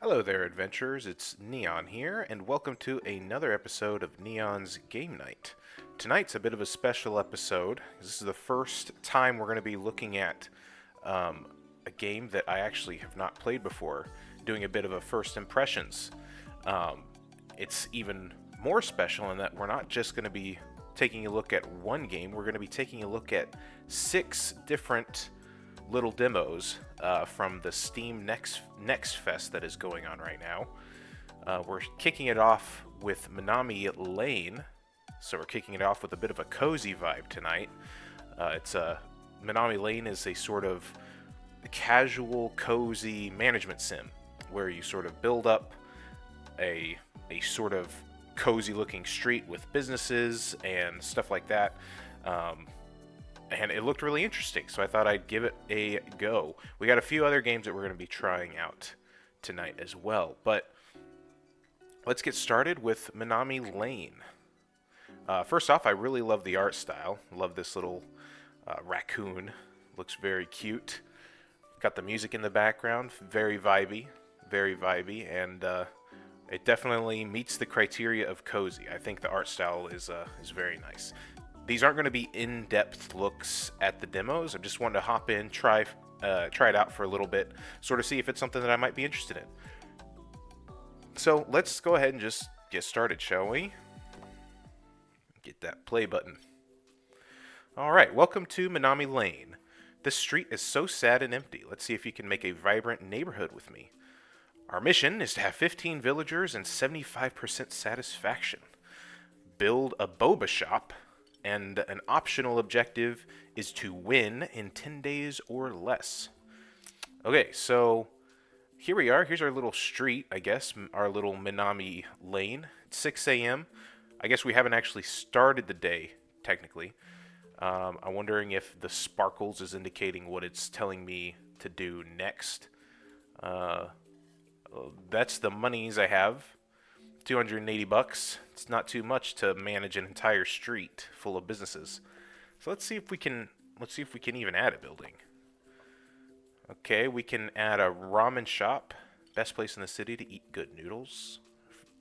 Hello there, adventurers. It's Neon here, and welcome to another episode of Neon's Game Night. Tonight's a bit of a special episode. This is the first time we're going to be looking at a game that I actually have not played before, doing a bit of a first impressions. It's even more special in that we're not just going to be taking a look at one game, we're going to be taking a look at 6 different little demos from the Steam Next Fest that is going on right now. We're kicking it off with Minami Lane, so we're kicking it off with a bit of a cozy vibe tonight. Minami Lane is a sort of casual, cozy management sim where you sort of build up a sort of cozy-looking street with businesses and stuff like that. And it looked really interesting, so I thought I'd give it a go. We got a few other games that we're going to be trying out tonight as well, but let's get started with Minami Lane. First off, I really love the art style. Love this little raccoon. Looks very cute. Got the music in the background, very vibey, and it definitely meets the criteria of cozy. I think the art style is very nice. These aren't going to be in-depth looks at the demos. I just wanted to hop in, try it out for a little bit, sort of see if it's something that I might be interested in. So let's go ahead and just get started, shall we? Get that play button. Alright, welcome to Minami Lane. This street is so sad and empty. Let's see if you can make a vibrant neighborhood with me. Our mission is to have 15 villagers and 75% satisfaction. Build a boba shop. And an optional objective is to win in 10 days or less. Okay, so here we are. Here's our little street, I guess, our little Minami Lane. It's 6 a.m. I guess we haven't actually started the day, technically. I'm wondering if the sparkles is indicating what it's telling me to do next. That's the monies I have. $280. It's not too much to manage an entire street full of businesses. So let's see if we can even add a building. Okay, we can add a ramen shop. Best place in the city to eat good noodles.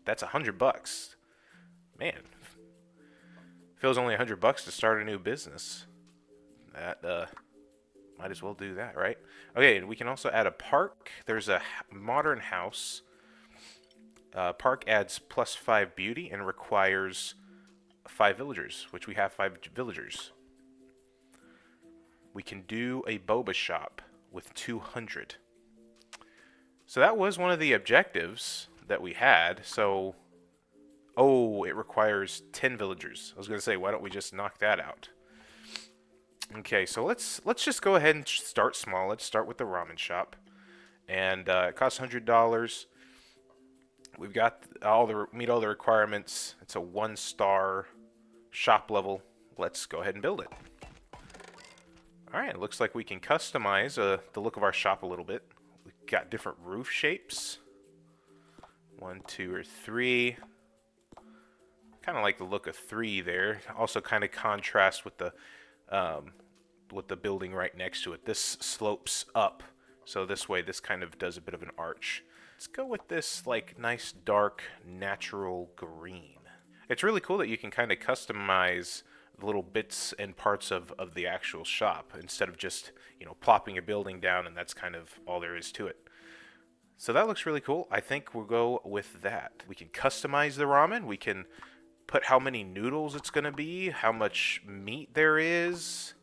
That's $100. Man, feels only $100 to start a new business. That might as well do that, right? Okay, and we can also add a park. There's a modern house. Park adds +5 beauty and requires 5 villagers, which we have 5 villagers. We can do a boba shop with 200. So that was one of the objectives that we had. So, it requires 10 villagers. I was going to say, why don't we just knock that out? Okay, so let's just go ahead and start small. Let's start with the ramen shop, and it costs $100. We've got meet all the requirements. It's a 1-star shop level. Let's go ahead and build it. Alright, looks like we can customize the look of our shop a little bit. We've got different roof shapes. 1, 2, or 3. Kind of like the look of 3 there. Also kind of contrasts with the building right next to it. This slopes up, so this way this kind of does a bit of an arch. Let's go with this like nice dark natural green. It's really cool that you can kind of customize the little bits and parts of the actual shop instead of just, plopping a building down and that's kind of all there is to it. So that looks really cool. I think we'll go with that. We can customize the ramen. We can put how many noodles it's going to be, how much meat there is.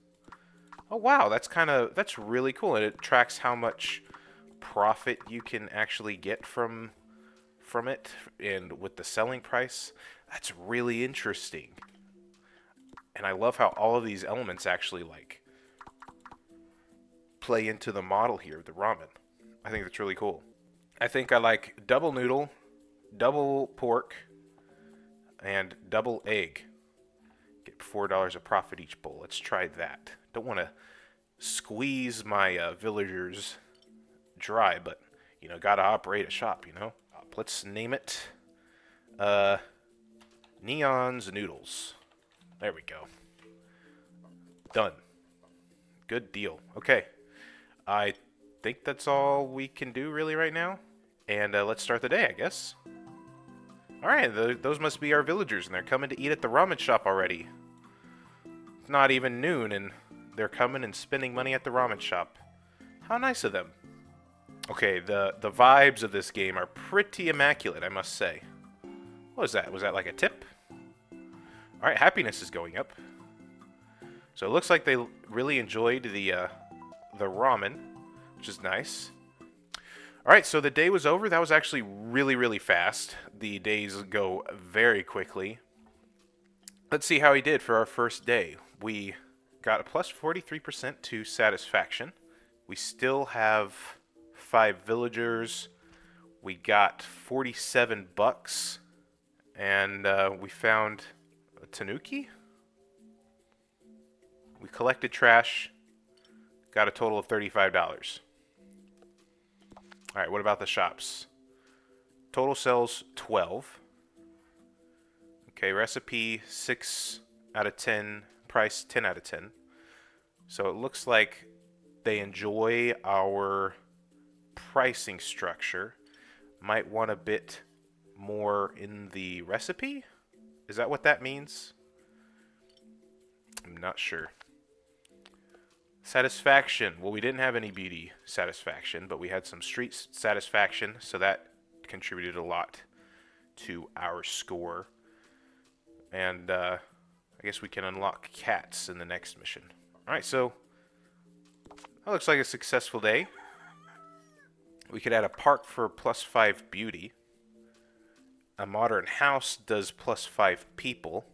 Oh wow, that's really cool, and it tracks how much profit you can actually get from it, and with the selling price. That's really interesting. And I love how all of these elements actually play into the model here, the ramen. I think that's really cool. I think I like double noodle, double pork, and double egg. Get $4 a profit each bowl. Let's try that. Don't want to squeeze my villagers dry, but, you know, gotta operate a shop, you know? Let's name it Neon's Noodles. There we go. Done. Good deal. Okay. I think that's all we can do really right now. And let's start the day, I guess. Alright, those must be our villagers, and they're coming to eat at the ramen shop already. It's not even noon, and they're coming and spending money at the ramen shop. How nice of them. Okay, the vibes of this game are pretty immaculate, I must say. What was that? Was that like a tip? Alright, happiness is going up. So it looks like they really enjoyed the ramen, which is nice. Alright, so the day was over. That was actually really, really fast. The days go very quickly. Let's see how he did for our first day. We got a plus 43% to satisfaction. We still have 5 villagers. We got 47 bucks. And we found a tanuki. We collected trash. Got a total of $35. Alright, what about the shops? Total sales 12. Okay, recipe 6 out of 10. Price 10 out of 10. So it looks like they enjoy our pricing structure. Might want a bit more in the recipe? Is that what that means? I'm not sure. Satisfaction. Well, we didn't have any beauty satisfaction, but we had some street satisfaction, so that contributed a lot to our score. And I guess we can unlock cats in the next mission. Alright, so that looks like a successful day. We could add a park for plus 5 beauty. A modern house does plus 5 people.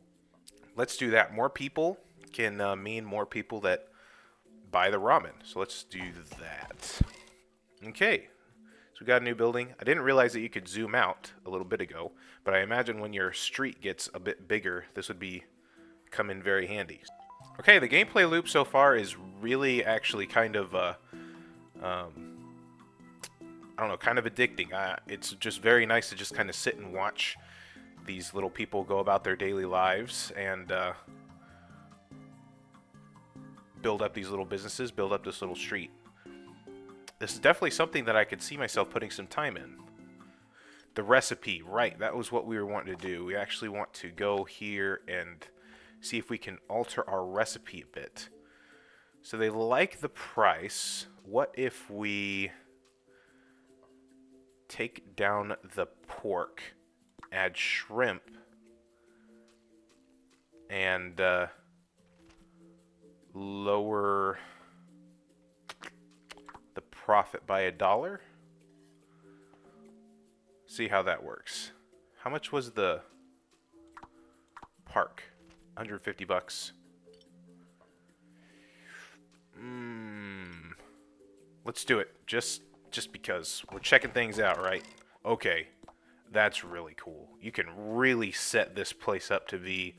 Let's do that. More people can mean more people that buy the ramen. So let's do that. Okay. So we got a new building. I didn't realize that you could zoom out a little bit ago, but I imagine when your street gets a bit bigger, this would come in very handy. Okay, the gameplay loop so far is really actually kind of I don't know, kind of addicting. It's just very nice to just kind of sit and watch these little people go about their daily lives and build up these little businesses, build up this little street. This is definitely something that I could see myself putting some time in. The recipe, right, that was what we were wanting to do. We actually want to go here and see if we can alter our recipe a bit. So they like the price. What if we take down the pork, add shrimp, and lower the profit by $1? See how that works. How much was the park? 150 bucks. Let's do it. Just because we're checking things out, right? Okay. That's really cool. You can really set this place up to be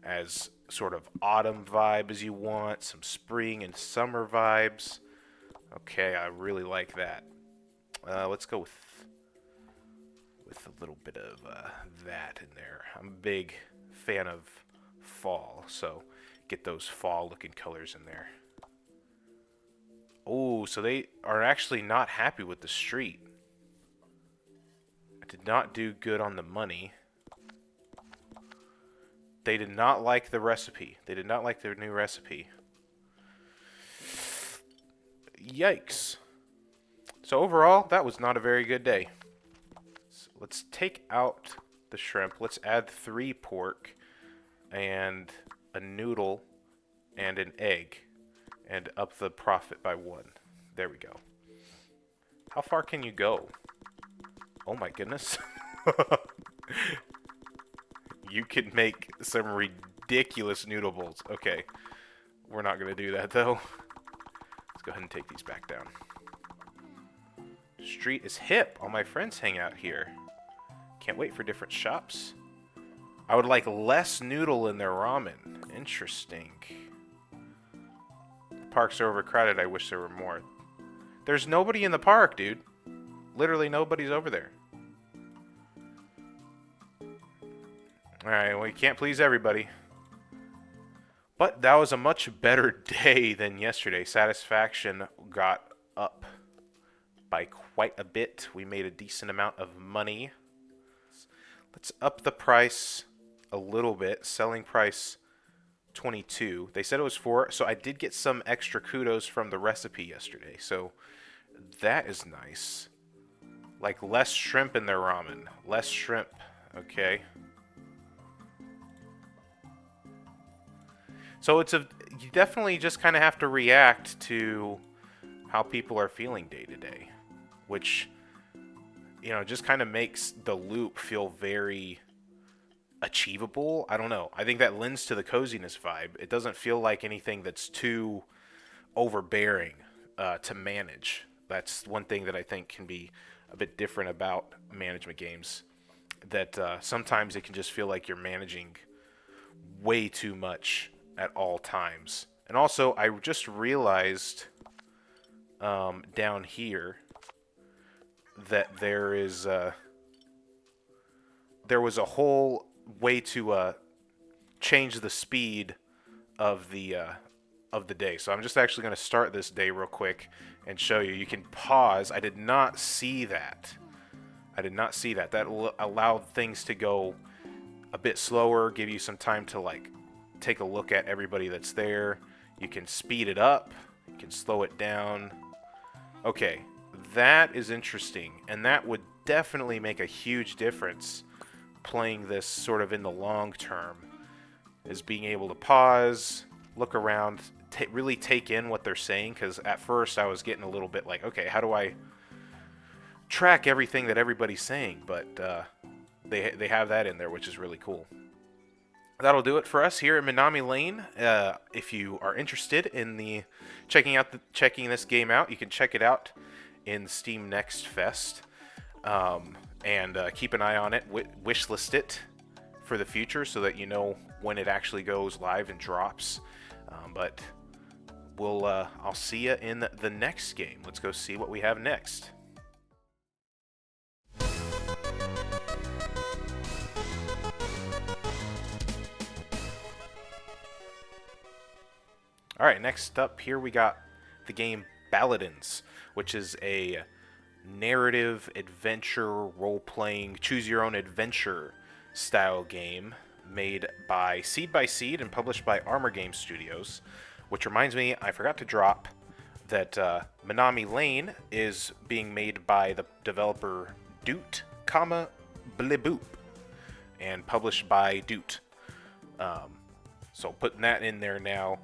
as sort of autumn vibe as you want, some spring and summer vibes. Okay, I really like that. Let's go with a little bit of that in there. I'm a big fan of fall, so get those fall-looking colors in there. Oh, so they are actually not happy with the street. I did not do good on the money. They did not like the recipe. They did not like their new recipe. Yikes. So overall, that was not a very good day. So let's take out the shrimp. Let's add 3 pork and a noodle and an egg and up the profit by 1. There we go. How far can you go? Oh my goodness. You can make some ridiculous noodle bowls. Okay. We're not going to do that though. Let's go ahead and take these back down. Street is hip. All my friends hang out here. Can't wait for different shops. I would like less noodle in their ramen. Interesting. Parks are overcrowded. I wish there were more. There's nobody in the park, dude. Literally nobody's over there. Alright, well, you can't please everybody. But that was a much better day than yesterday. Satisfaction got up by quite a bit. We made a decent amount of money. Let's up the price a little bit. Selling price 22. They said it was 4, so I did get some extra kudos from the recipe yesterday. So that is nice. Like less shrimp in their ramen. Less shrimp. Okay. So you definitely just kind of have to react to how people are feeling day to day, which, you know, just kind of makes the loop feel very achievable. I don't know. I think that lends to the coziness vibe. It doesn't feel like anything that's too overbearing to manage. That's one thing that I think can be a bit different about management games, that sometimes it can just feel like you're managing way too much at all times. And also, I just realized down here that there was a whole way to change the speed of the day. So I'm just actually going to start this day real quick and show you. You can pause. I did not see that. That allowed things to go a bit slower, give you some time to like take a look at everybody that's there. You can speed it up, you can slow it down. Okay, that is interesting, and that would definitely make a huge difference playing this sort of in the long term, is being able to pause, look around, really take in what they're saying, because at first I was getting a little bit like, okay, how do I track everything that everybody's saying? But they have that in there, which is really cool. That'll do it for us here at Minami Lane. If you are interested in checking this game out, you can check it out in Steam Next Fest, and keep an eye on it. Wishlist it for the future so that you know when it actually goes live and drops. But I'll see you in the next game. Let's go see what we have next. Alright, next up here we got the game Baladins, which is a narrative, adventure, role-playing, choose-your-own-adventure style game made by Seed and published by Armor Game Studios. Which reminds me, I forgot to drop that Minami Lane is being made by the developer Doot, Bleboop, and published by Doot. So putting that in there now.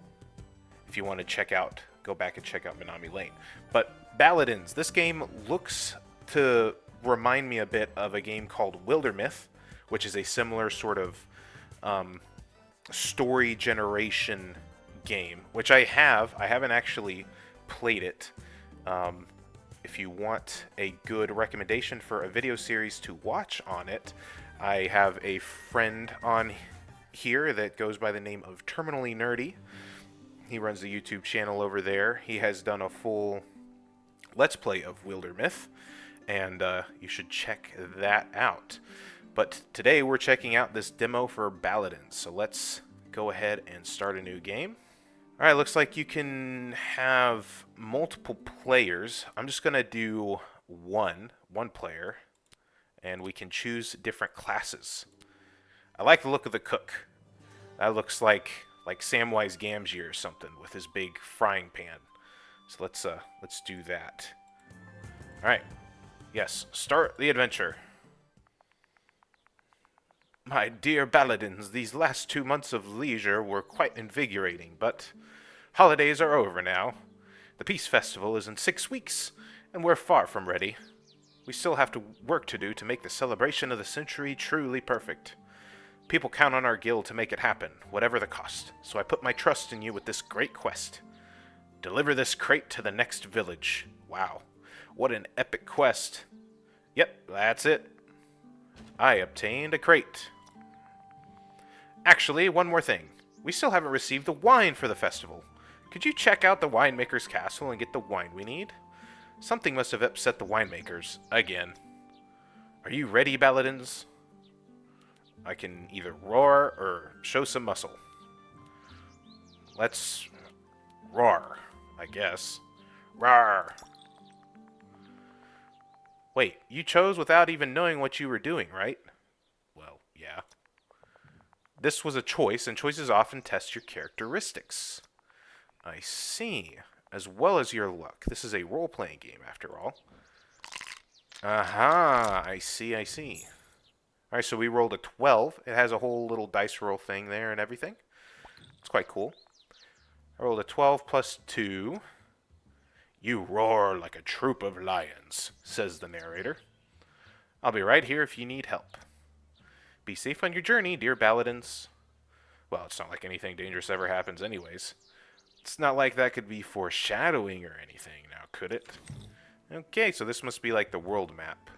If you want to go back and check out Minami Lane. But Baladins, this game looks to remind me a bit of a game called Wildermyth, which is a similar sort of story generation game, which I haven't actually played it. If you want a good recommendation for a video series to watch on it, I have a friend on here that goes by the name of Terminally Nerdy. He runs the YouTube channel over there. He has done a full Let's Play of Wildermyth, and you should check that out. But today we're checking out this demo for Baladins, so let's go ahead and start a new game. Alright, looks like you can have multiple players. I'm just going to do one player, and we can choose different classes. I like the look of the cook. That looks like Samwise Gamgee or something with his big frying pan. So let's do that. All right. Yes, start the adventure. My dear Baladins, these last 2 months of leisure were quite invigorating, but holidays are over now. The Peace Festival is in 6 weeks, and we're far from ready. We still have work to do to make the celebration of the century truly perfect. People count on our guild to make it happen, whatever the cost, so I put my trust in you with this great quest. Deliver this crate to the next village. Wow, what an epic quest. Yep, that's it. I obtained a crate. Actually, one more thing. We still haven't received the wine for the festival. Could you check out the winemaker's castle and get the wine we need? Something must have upset the winemakers again. Are you ready, Baladins? I can either roar or show some muscle. Let's roar, I guess. Roar. Wait, you chose without even knowing what you were doing, right? Well, yeah. This was a choice, and choices often test your characteristics. I see. As well as your luck. This is a role-playing game, after all. Aha, I see, I see. Alright, so we rolled a 12. It has a whole little dice roll thing there and everything. It's quite cool. I rolled a 12 plus 2. You roar like a troop of lions, says the narrator. I'll be right here if you need help. Be safe on your journey, dear Baladins. Well, it's not like anything dangerous ever happens anyways. It's not like that could be foreshadowing or anything, now could it? Okay, so this must be like the world map.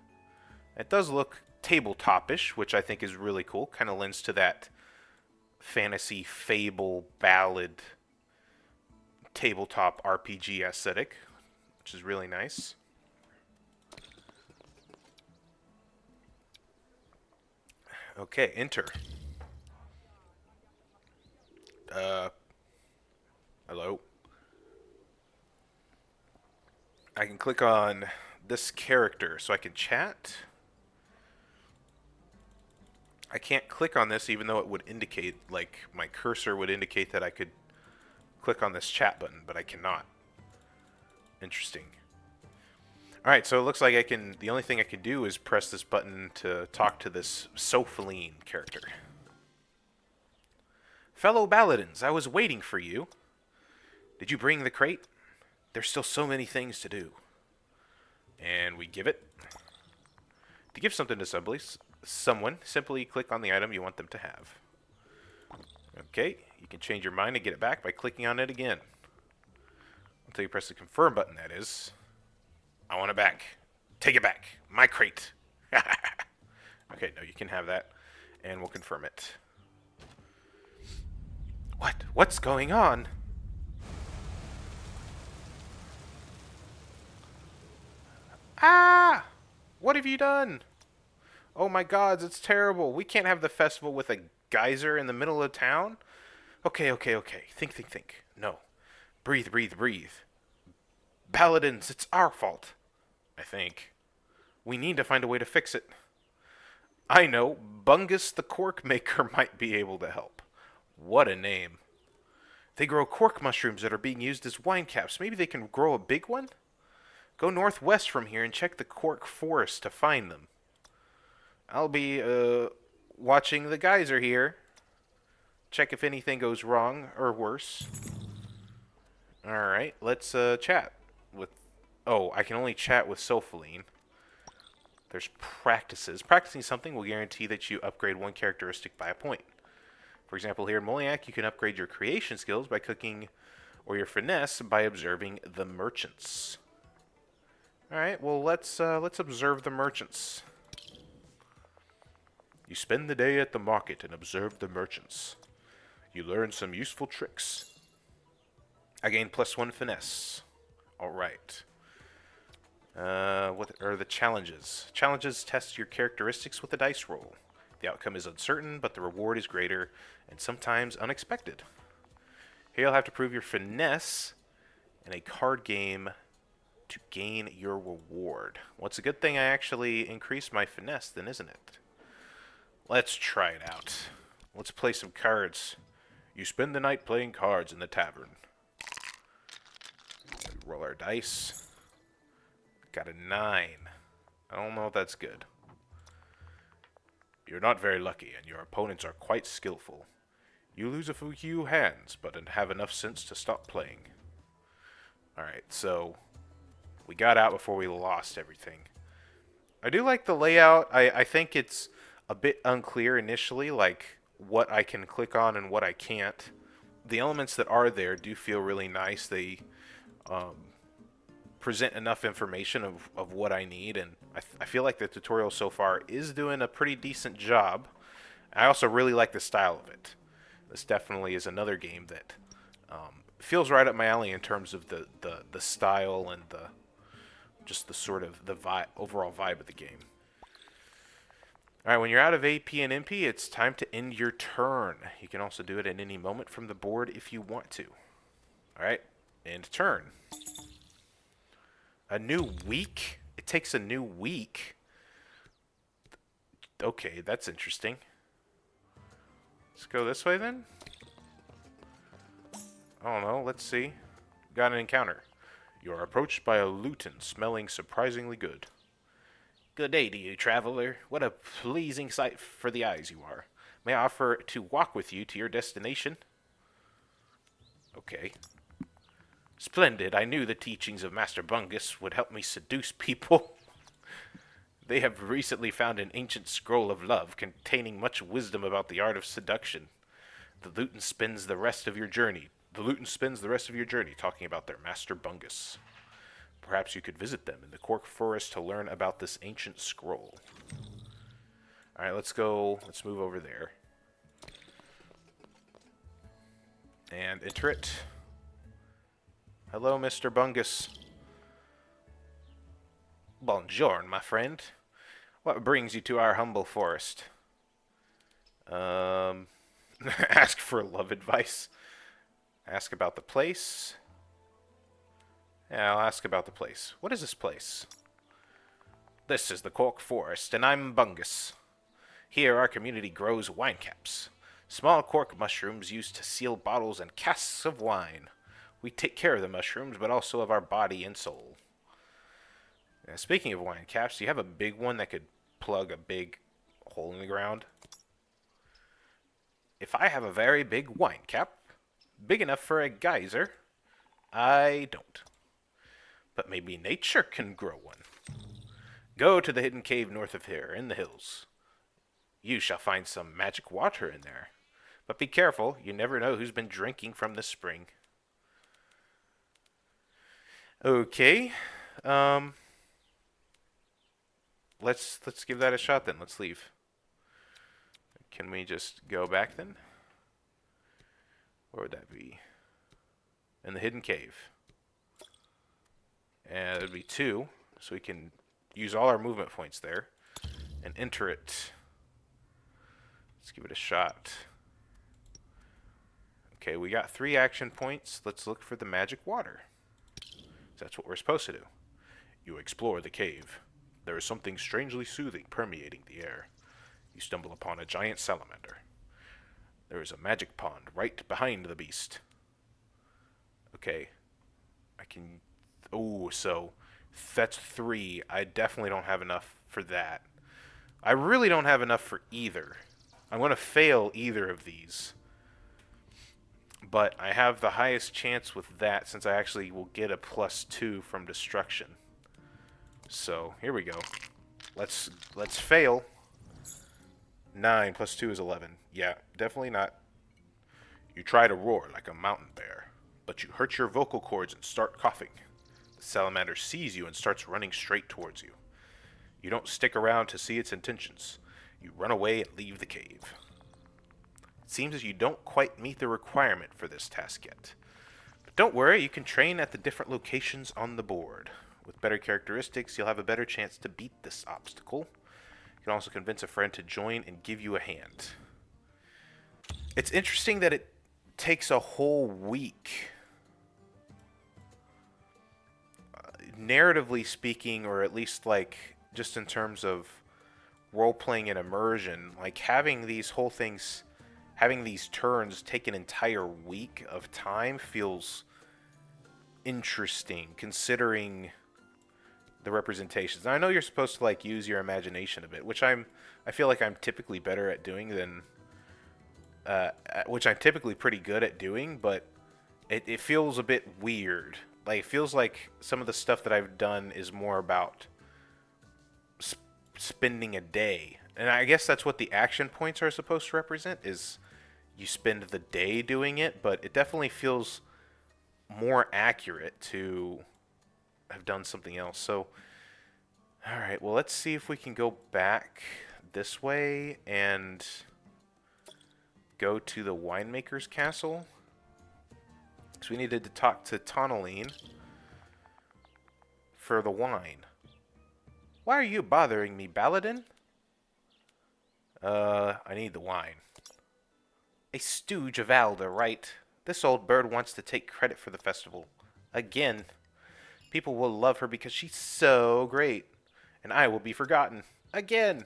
It does look tabletop-ish, which I think is really cool. Kind of lends to that fantasy, fable, ballad, tabletop RPG aesthetic, which is really nice. Okay, enter. Hello. I can click on this character so I can chat. I can't click on this even though it would indicate, like, my cursor would indicate that I could click on this chat button, but I cannot. Interesting. Alright, so it looks like I can, the only thing I can do is press this button to talk to this Sophaline character. Fellow Baladins, I was waiting for you. Did you bring the crate? There's still so many things to do. And we give it. To give something to someone, simply click on the item you want them to have. Okay, you can change your mind and get it back by clicking on it again. Until you press the confirm button, that is. I want it back. Take it back. My crate. Okay, no, you can have that. And we'll confirm it. What? What's going on? Ah! What have you done? Oh my gods, it's terrible. We can't have the festival with a geyser in the middle of town. Okay. Think. No. Breathe. Baladins, it's our fault. I think. We need to find a way to fix it. I know. Bungus the Cork Maker might be able to help. What a name. They grow cork mushrooms that are being used as wine caps. Maybe they can grow a big one? Go northwest from here and check the cork forest to find them. I'll be, watching the geyser here. Check if anything goes wrong or worse. Alright, let's, chat with... Oh, I can only chat with Sophaline. There's practices. Practicing something will guarantee that you upgrade one characteristic by a point. For example, here in Moliac, you can upgrade your creation skills by cooking, or your finesse by observing the merchants. Alright, well, let's observe the merchants. You spend the day at the market and observe the merchants. You learn some useful tricks. I gain +1 finesse. Alright. What are the challenges? Challenges test your characteristics with a dice roll. The outcome is uncertain, but the reward is greater, and sometimes unexpected. Here you'll have to prove your finesse in a card game to gain your reward. Well, it's a good thing I actually increased my finesse then, isn't it? Let's try it out. Let's play some cards. You spend the night playing cards in the tavern. We roll our dice. Got a 9. I don't know if that's good. You're not very lucky, and your opponents are quite skillful. You lose a few hands, but have enough sense to stop playing. Alright, so we got out before we lost everything. I do like the layout. I think it's a bit unclear initially, like what I can click on and what I can't. The elements that are there do feel really nice. They present enough information of what I need, and I feel like the tutorial so far is doing a pretty decent job. I also really like the style of it. This definitely is another game that feels right up my alley in terms of the style and just the sort of the overall vibe of the game. All right, when you're out of AP and MP, it's time to end your turn. You can also do it at any moment from the board if you want to. All right, end turn. A new week? It takes a new week. Okay, that's interesting. Let's go this way then. I don't know, let's see. Got an encounter. You are approached by a lutin smelling surprisingly good. Good day to you, traveler. What a pleasing sight for the eyes you are. May I offer to walk with you to your destination? Okay. Splendid. I knew the teachings of Master Bungus would help me seduce people. They have recently found an ancient scroll of love containing much wisdom about the art of seduction. The lutin spends the rest of your journey talking about their Master Bungus. Perhaps you could visit them in the Cork Forest to learn about this ancient scroll. Alright, let's go. Let's move over there. And enter it. Hello, Mr. Bungus. Bonjour, my friend. What brings you to our humble forest? Ask for love advice. Ask about the place. Yeah, I'll ask about the place. What is this place? This is the Cork Forest, and I'm Bungus. Here, our community grows wine caps. Small cork mushrooms used to seal bottles and casks of wine. We take care of the mushrooms, but also of our body and soul. Now, speaking of wine caps, do you have a big one that could plug a big hole in the ground? If I have a very big wine cap, big enough for a geyser, I don't. But maybe nature can grow one. Go to the hidden cave north of here, in the hills. You shall find some magic water in there. But be careful, you never know who's been drinking from the spring. Okay. Let's give that a shot then. Let's leave. Can we just go back then? Where would that be? In the hidden cave. And it would be 2, so we can use all our movement points there and enter it. Let's give it a shot. Okay, we got 3 action points. Let's look for the magic water. That's what we're supposed to do. You explore the cave. There is something strangely soothing permeating the air. You stumble upon a giant salamander. There is a magic pond right behind the beast. Okay. I can... Oh, so that's 3. I definitely don't have enough for that. I really don't have enough for either. I'm going to fail either of these. But I have the highest chance with that since I actually will get a +2 from destruction. So, here we go. Let's fail. 9 + 2 is 11. Yeah, definitely not. You try to roar like a mountain bear, but you hurt your vocal cords and start coughing. The salamander sees you and starts running straight towards you. You don't stick around to see its intentions. You run away and leave the cave. It seems as you don't quite meet the requirement for this task yet. But don't worry, you can train at the different locations on the board. With better characteristics, you'll have a better chance to beat this obstacle. You can also convince a friend to join and give you a hand. It's interesting that it takes a whole week. Narratively speaking, or at least like just in terms of role-playing and immersion, like having these whole things, having these turns take an entire week of time feels interesting considering the representations. Now, I know you're supposed to like use your imagination a bit, which I feel like I'm typically better at doing than which I'm typically pretty good at doing, but it feels a bit weird. Like, it feels like some of the stuff that I've done is more about spending a day. And I guess that's what the action points are supposed to represent, is you spend the day doing it, but it definitely feels more accurate to have done something else. So, alright, well, let's see if we can go back this way and go to the winemaker's castle. So we needed to talk to Tonaline for the wine. Why are you bothering me, Baladin? I need the wine. A stooge of Alda, right? This old bird wants to take credit for the festival. Again. People will love her because she's so great. And I will be forgotten. Again.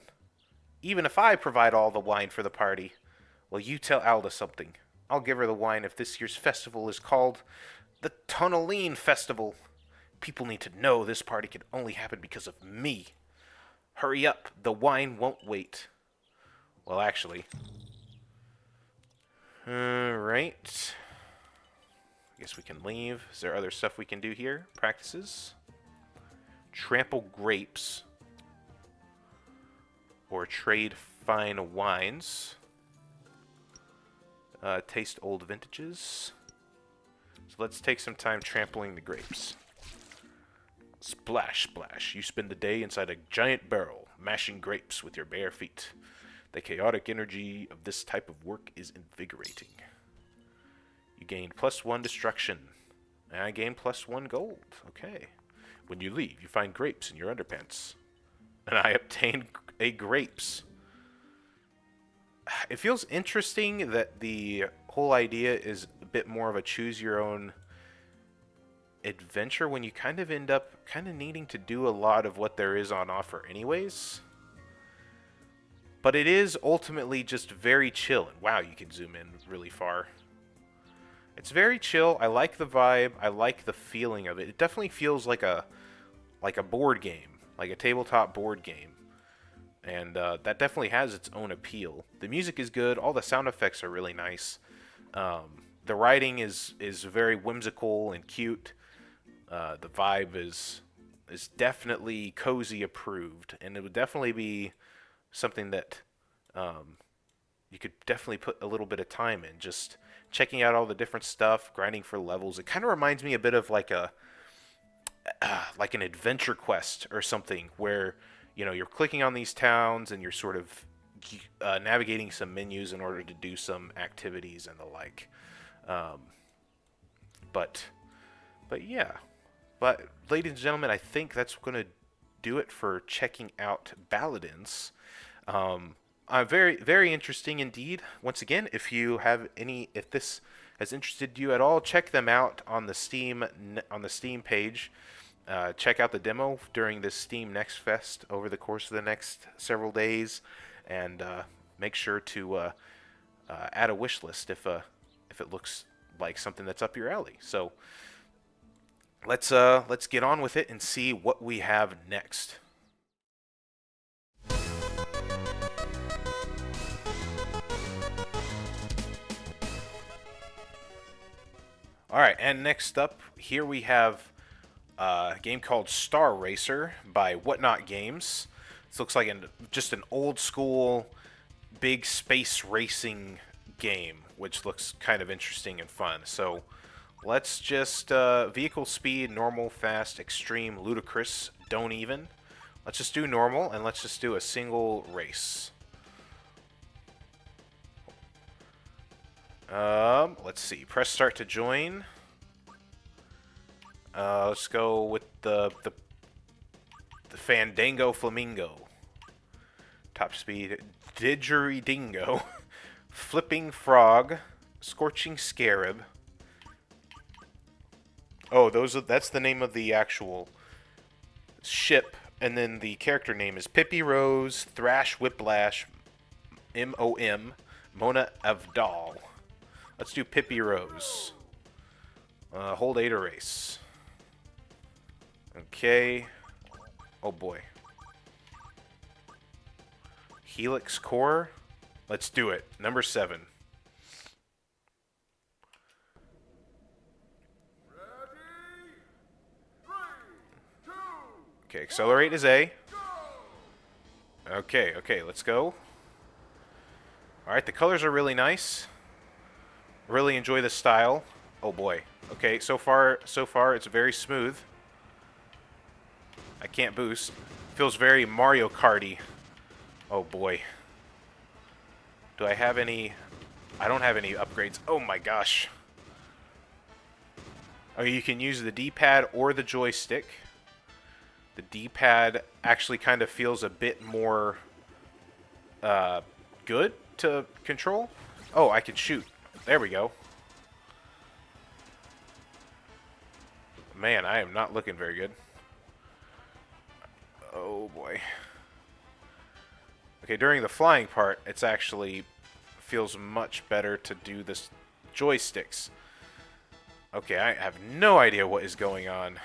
Even if I provide all the wine for the party. Well, you tell Alda something. I'll give her the wine if this year's festival is called the Tonaline Festival. People need to know this party can only happen because of me. Hurry up, the wine won't wait. Well, actually. Alright. I guess we can leave. Is there other stuff we can do here? Practices. Trample grapes. Or trade fine wines. Taste old vintages. So let's take some time trampling the grapes. Splash, splash. You spend the day inside a giant barrel, mashing grapes with your bare feet. The chaotic energy of this type of work is invigorating. You gain +1 destruction. And I gain +1 gold. Okay. When you leave, you find grapes in your underpants. And I obtain a grapes. It feels interesting that the whole idea is a bit more of a choose-your-own adventure when you kind of end up needing to do a lot of what there is on offer anyways. But it is ultimately just very chill. And wow, you can zoom in really far. It's very chill. I like the vibe. I like the feeling of it. It definitely feels like a board game, like a tabletop board game. And that definitely has its own appeal. The music is good. All the sound effects are really nice. The writing is very whimsical and cute. The vibe is definitely cozy approved, and it would definitely be something that you could definitely put a little bit of time in, just checking out all the different stuff, grinding for levels. It kind of reminds me a bit of like an adventure quest or something, where you're clicking on these towns and you're sort of navigating some menus in order to do some activities and the like. But yeah. But, ladies and gentlemen, I think that's going to do it for checking out Baladins. Very, very interesting indeed. Once again, if this has interested you at all, check them out on the Steam page. Check out the demo during this Steam Next Fest over the course of the next several days, and make sure to add a wish list if it looks like something that's up your alley. So. Let's get on with it and see what we have next. Alright, and next up, here we have a game called Star Racer by Whatnot Games. This looks like just an old school, big space racing game, which looks kind of interesting and fun. So, let's just, vehicle speed, normal, fast, extreme, ludicrous, don't even. Let's just do normal, and let's just do a single race. Let's see. Press start to join. Let's go with the Fandango Flamingo. Top speed, Didgeridingo, Flipping Frog, Scorching Scarab. Oh, that's the name of the actual ship, and then the character name is Pippi Rose, Thrash Whiplash, M.O.M., Mona Avdal. Let's do Pippi Rose. Hold A to race. Okay. Oh boy. Helix Core. Let's do it. Number 7. Okay, accelerate is A. Okay, let's go. Alright, the colors are really nice. Really enjoy the style. Oh boy. Okay, so far it's very smooth. I can't boost. Feels very Mario Kart-y. Oh boy. Do I have any I don't have any upgrades. Oh my gosh. Oh, you can use the D-pad or the joystick. The D-pad actually kind of feels a bit more good to control. Oh, I can shoot. There we go. Man, I am not looking very good. Oh boy. Okay, during the flying part, it's actually feels much better to do this joysticks. Okay, I have no idea what is going on.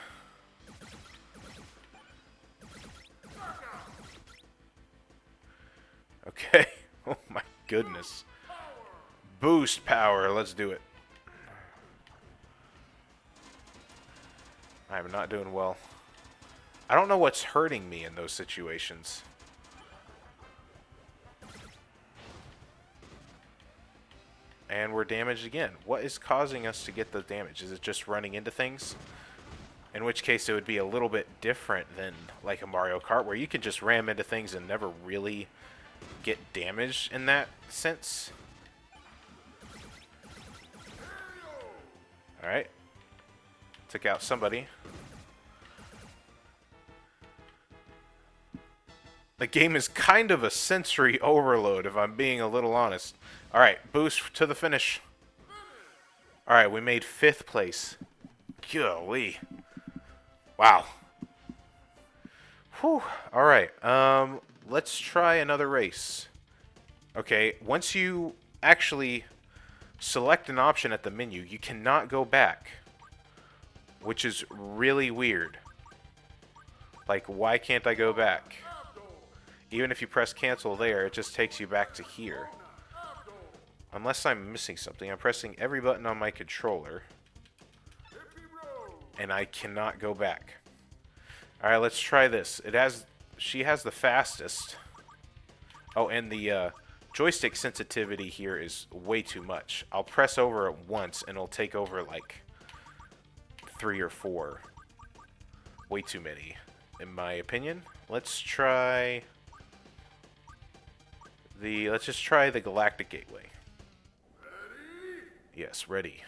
Okay. Oh my goodness. Boost power. Let's do it. I'm not doing well. I don't know what's hurting me in those situations. And we're damaged again. What is causing us to get the damage? Is it just running into things? In which case it would be a little bit different than like a Mario Kart where you can just ram into things and never really get damaged in that sense. Alright. Took out somebody. The game is kind of a sensory overload, if I'm being a little honest. Alright, boost to the finish. Alright, we made 5th place. Golly. Wow. Whew. Alright, let's try another race. Okay, once you actually select an option at the menu, you cannot go back. Which is really weird. Like, why can't I go back? Even if you press cancel there, it just takes you back to here. Unless I'm missing something. I'm pressing every button on my controller. And I cannot go back. Alright, let's try this. She has the fastest. Oh, and the joystick sensitivity here is way too much. I'll press over it once and it'll take over like 3 or 4. Way too many, in my opinion. Let's try let's just try the Galactic Gateway. Ready? Yes, ready.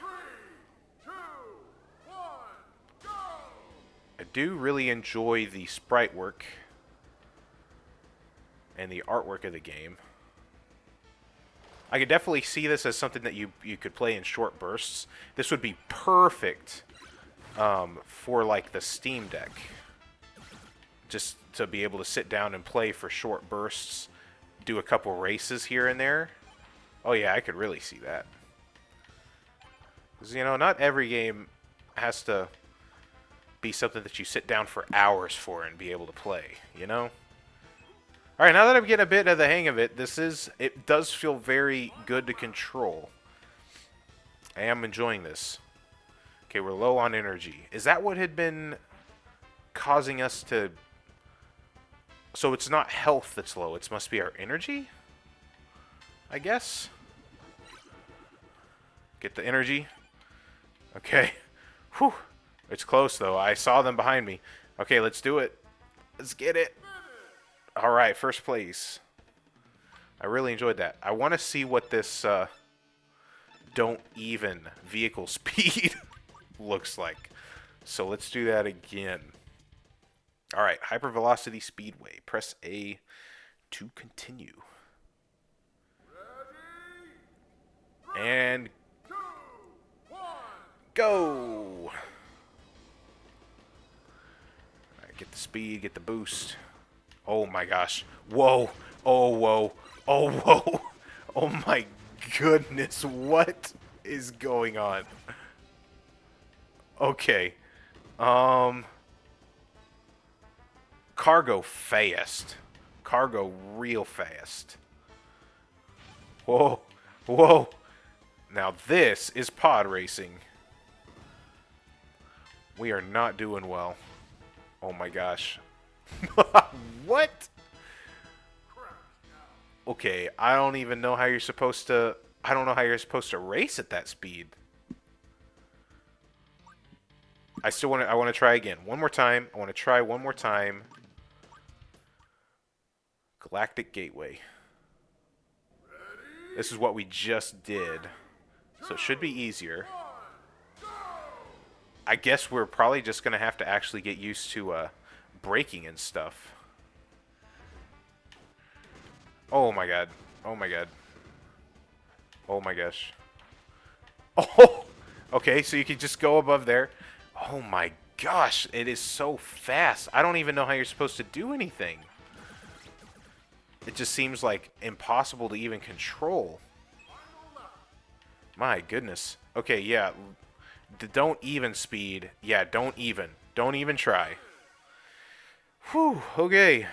3, 2, 1, go! I do really enjoy the sprite work and the artwork of the game. I could definitely see this as something that you could play in short bursts. This would be perfect for like the Steam Deck. Just to be able to sit down and play for short bursts. Do a couple races here and there. Oh yeah, I could really see that. Because, you know, not every game has to be something that you sit down for hours for and be able to play, you know? Alright, now that I'm getting a bit of the hang of it, it does feel very good to control. I am enjoying this. Okay, we're low on energy. Is that what had been causing us to... So it's not health that's low, it must be our energy? I guess? Get the energy. Okay. Whew. It's close, though. I saw them behind me. Okay, let's do it. Let's get it. Alright, first place. I really enjoyed that. I want to see what this don't even vehicle speed looks like. So let's do that again. Alright, Hypervelocity Speedway. Press A to continue. Ready? And 2, 1, go! Alright, get the speed, get the boost. Oh my gosh. Whoa. Oh, whoa. Oh, whoa. Oh my goodness. What is going on? Okay. Cargo fast. Cargo real fast. Whoa. Whoa. Now this is pod racing. We are not doing well. Oh my gosh. What? Okay, I don't even know how you're supposed to... I don't know how you're supposed to race at that speed. I still want to... I want to try again. One more time. I want to try one more time. Galactic Gateway. This is what we just did. So it should be easier. I guess we're probably just going to have to actually get used to braking and stuff. Oh my god. Oh my god. Oh my gosh. Oh! Okay, so you can just go above there. Oh my gosh, it is so fast. I don't even know how you're supposed to do anything. It just seems like impossible to even control. My goodness. Okay, yeah. Don't even speed. Yeah, don't even. Don't even try. Whew, okay.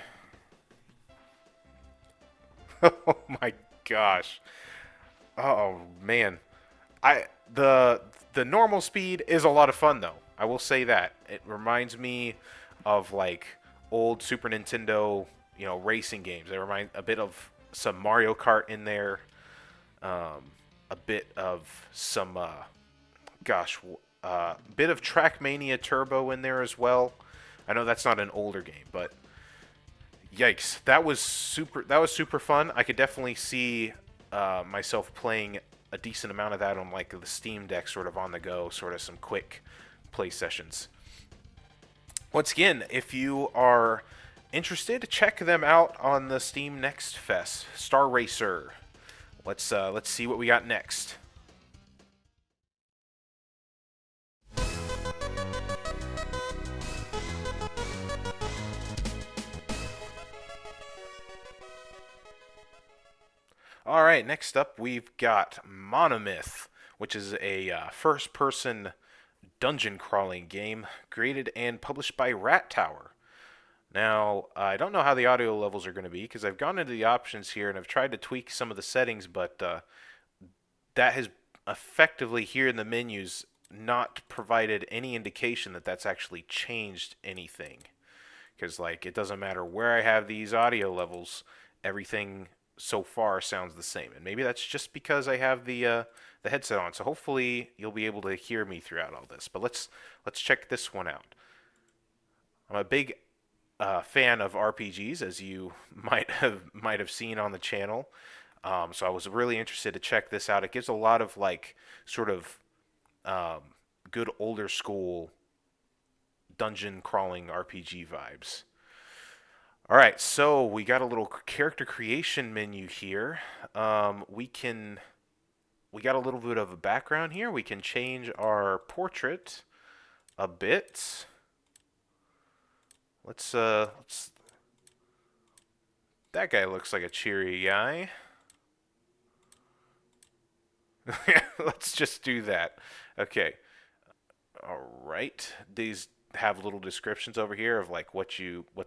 Oh my gosh. Oh man. The normal speed is a lot of fun though. I will say that. It reminds me of like old Super Nintendo, racing games. They remind a bit of some Mario Kart in there. A bit of some gosh, bit of Trackmania Turbo in there as well. I know that's not an older game, but yikes, that was super. That was super fun. I could definitely see myself playing a decent amount of that on like the Steam Deck, sort of on the go, sort of some quick play sessions. Once again, if you are interested, check them out on the Steam Next Fest, Star Racer. Let's see what we got next. All right, next up we've got Monomyth, which is a first-person dungeon crawling game created and published by Rat Tower. Now, I don't know how the audio levels are going to be because I've gone into the options here and I've tried to tweak some of the settings, but that has effectively here in the menus not provided any indication that that's actually changed anything. Because like it doesn't matter where I have these audio levels, everything so far sounds the same. And maybe that's just because I have the headset on. So hopefully you'll be able to hear me throughout all this. But let's check this one out. I'm a big fan of RPGs, as you might have seen on the channel. So I was really interested to check this out. It gives a lot of like sort of good older school dungeon crawling RPG vibes. All right, so we got a little character creation menu here. We got a little bit of a background here. We can change our portrait a bit. Let's. That guy looks like a cheery guy. Let's just do that. Okay. All right. These have little descriptions over here of like what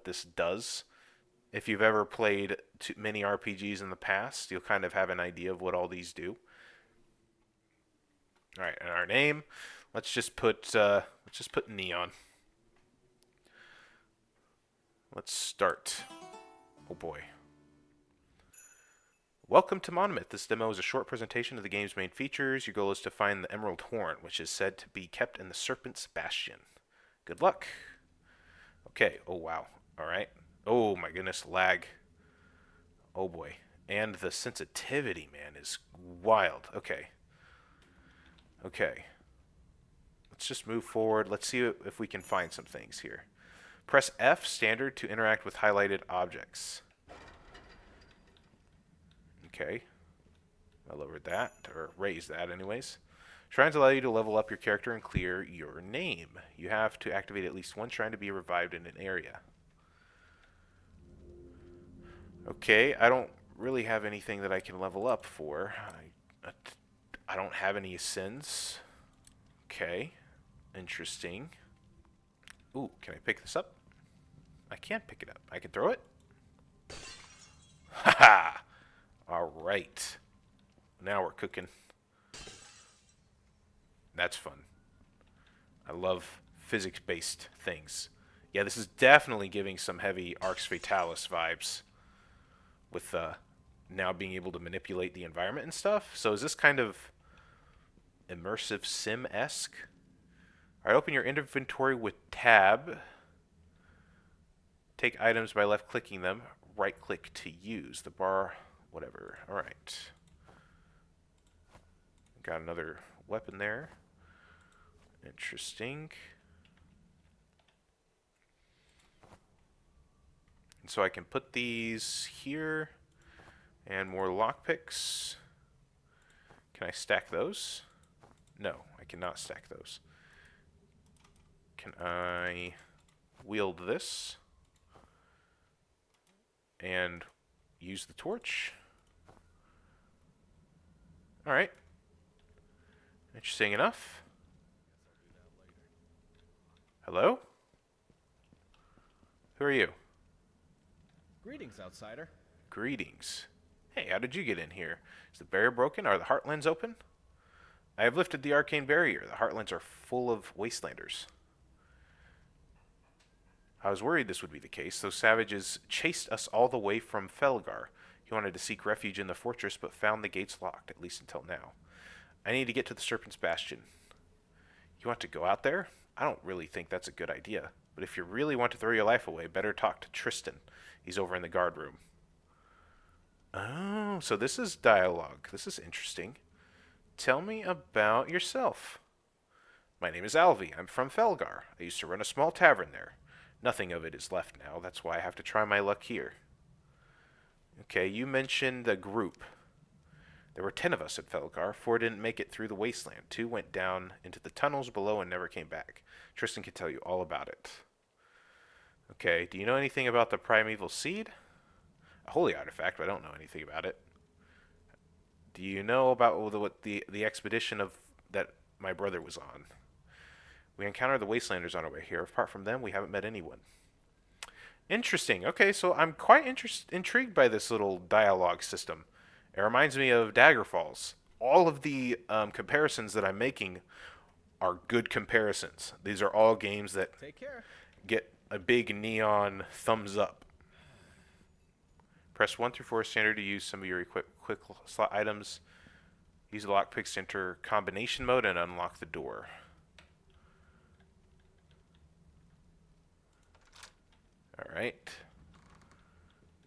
this does. If you've ever played many RPGs in the past, you'll kind of have an idea of what all these do. All right, and our name, let's just put Neon. Let's start. Oh boy. Welcome to Monomyth. This demo is a short presentation of the game's main features. Your goal is to find the Emerald Horn, which is said to be kept in the Serpent's Bastion. Good luck. Okay. Oh wow. All right. Oh my goodness, lag. Oh boy. And the sensitivity, man, is wild. Okay. Okay. Let's just move forward. Let's see if we can find some things here. Press F standard to interact with highlighted objects. Okay. I lowered that, or raised that anyways. Shrines allow you to level up your character and clear your name. You have to activate at least one shrine to be revived in an area. Okay, I don't really have anything that I can level up for. I don't have any sins. Okay, interesting. Ooh, can I pick this up? I can't pick it up. I can throw it? Haha! Alright. Now we're cooking. That's fun. I love physics-based things. Yeah, this is definitely giving some heavy Arx Fatalis vibes. With now being able to manipulate the environment and stuff. So is this kind of immersive sim-esque? Alright, open your inventory with tab. Take items by left-clicking them. Right-click to use. The bar, whatever. Alright. Got another weapon there. Interesting. And so I can put these here. And more lockpicks. Can I stack those? No, I cannot stack those. Can I wield this? And use the torch? Alright. Interesting enough. Hello? Who are you? Greetings, outsider. Greetings. Hey, how did you get in here? Is the barrier broken? Are the heartlands open? I have lifted the arcane barrier. The heartlands are full of wastelanders. I was worried this would be the case. Those savages chased us all the way from Felgar. He wanted to seek refuge in the fortress, but found the gates locked, at least until now. I need to get to the Serpent's Bastion. You want to go out there? I don't really think that's a good idea. But if you really want to throw your life away, better talk to Tristan. He's over in the guard room. Oh, so this is dialogue. This is interesting. Tell me about yourself. My name is Alvi. I'm from Felgar. I used to run a small tavern there. Nothing of it is left now. That's why I have to try my luck here. Okay, you mentioned a group. There were 10 of us at Felgar. 4 didn't make it through the wasteland. 2 went down into the tunnels below and never came back. Tristan can tell you all about it. Okay, do you know anything about the primeval seed? A holy artifact, but I don't know anything about it. Do you know about what the expedition of that my brother was on? We encountered the wastelanders on our way here. Apart from them, we haven't met anyone. Interesting. Okay, so I'm quite intrigued by this little dialogue system. It reminds me of Dagger Falls. All of the comparisons that I'm making are good comparisons. These are all games that Take care. get a big neon thumbs up. Press 1 through 4 standard to use some of your quick slot items. Use the lockpicks to enter combination mode and unlock the door. Alright.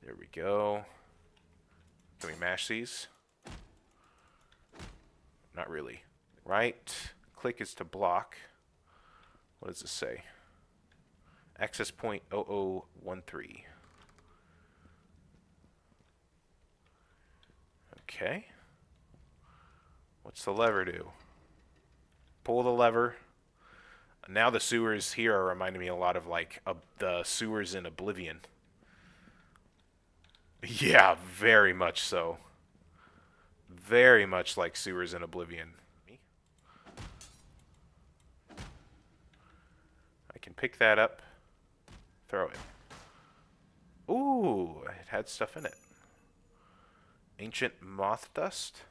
There we go. Can we mash these? Not really. Right click is to block. What does this say? Access point 0013. Okay. What's the lever do? Pull the lever. Now the sewers here are reminding me a lot of like the sewers in Oblivion. Yeah, very much so. Very much like sewers in Oblivion. I can pick that up, throw it. Ooh, it had stuff in it. Ancient moth dust.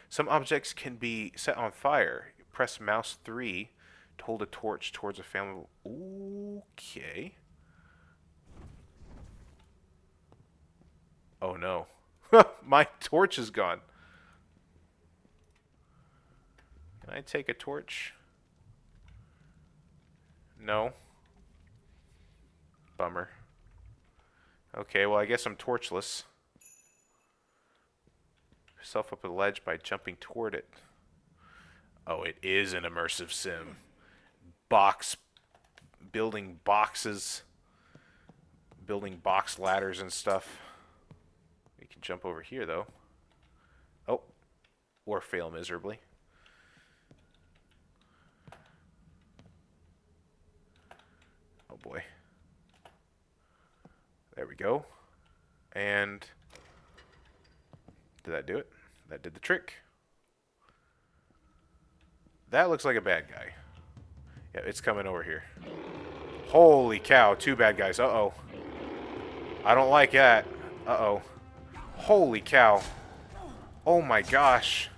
Some objects can be set on fire. Press mouse 3 to hold a torch towards a family. Okay. Oh no. My torch is gone. Can I take a torch? No. Bummer. Okay, well I guess I'm torchless. Yourself up a ledge by jumping toward it. Oh, it is an immersive sim. Building boxes, building box ladders and stuff. We can jump over here though. Oh, or fail miserably. Oh boy. There we go. And did that do it? That did the trick. That looks like a bad guy. Yeah, it's coming over here. Holy cow, 2 bad guys. Uh-oh. I don't like that. Uh-oh. Holy cow. Oh my gosh.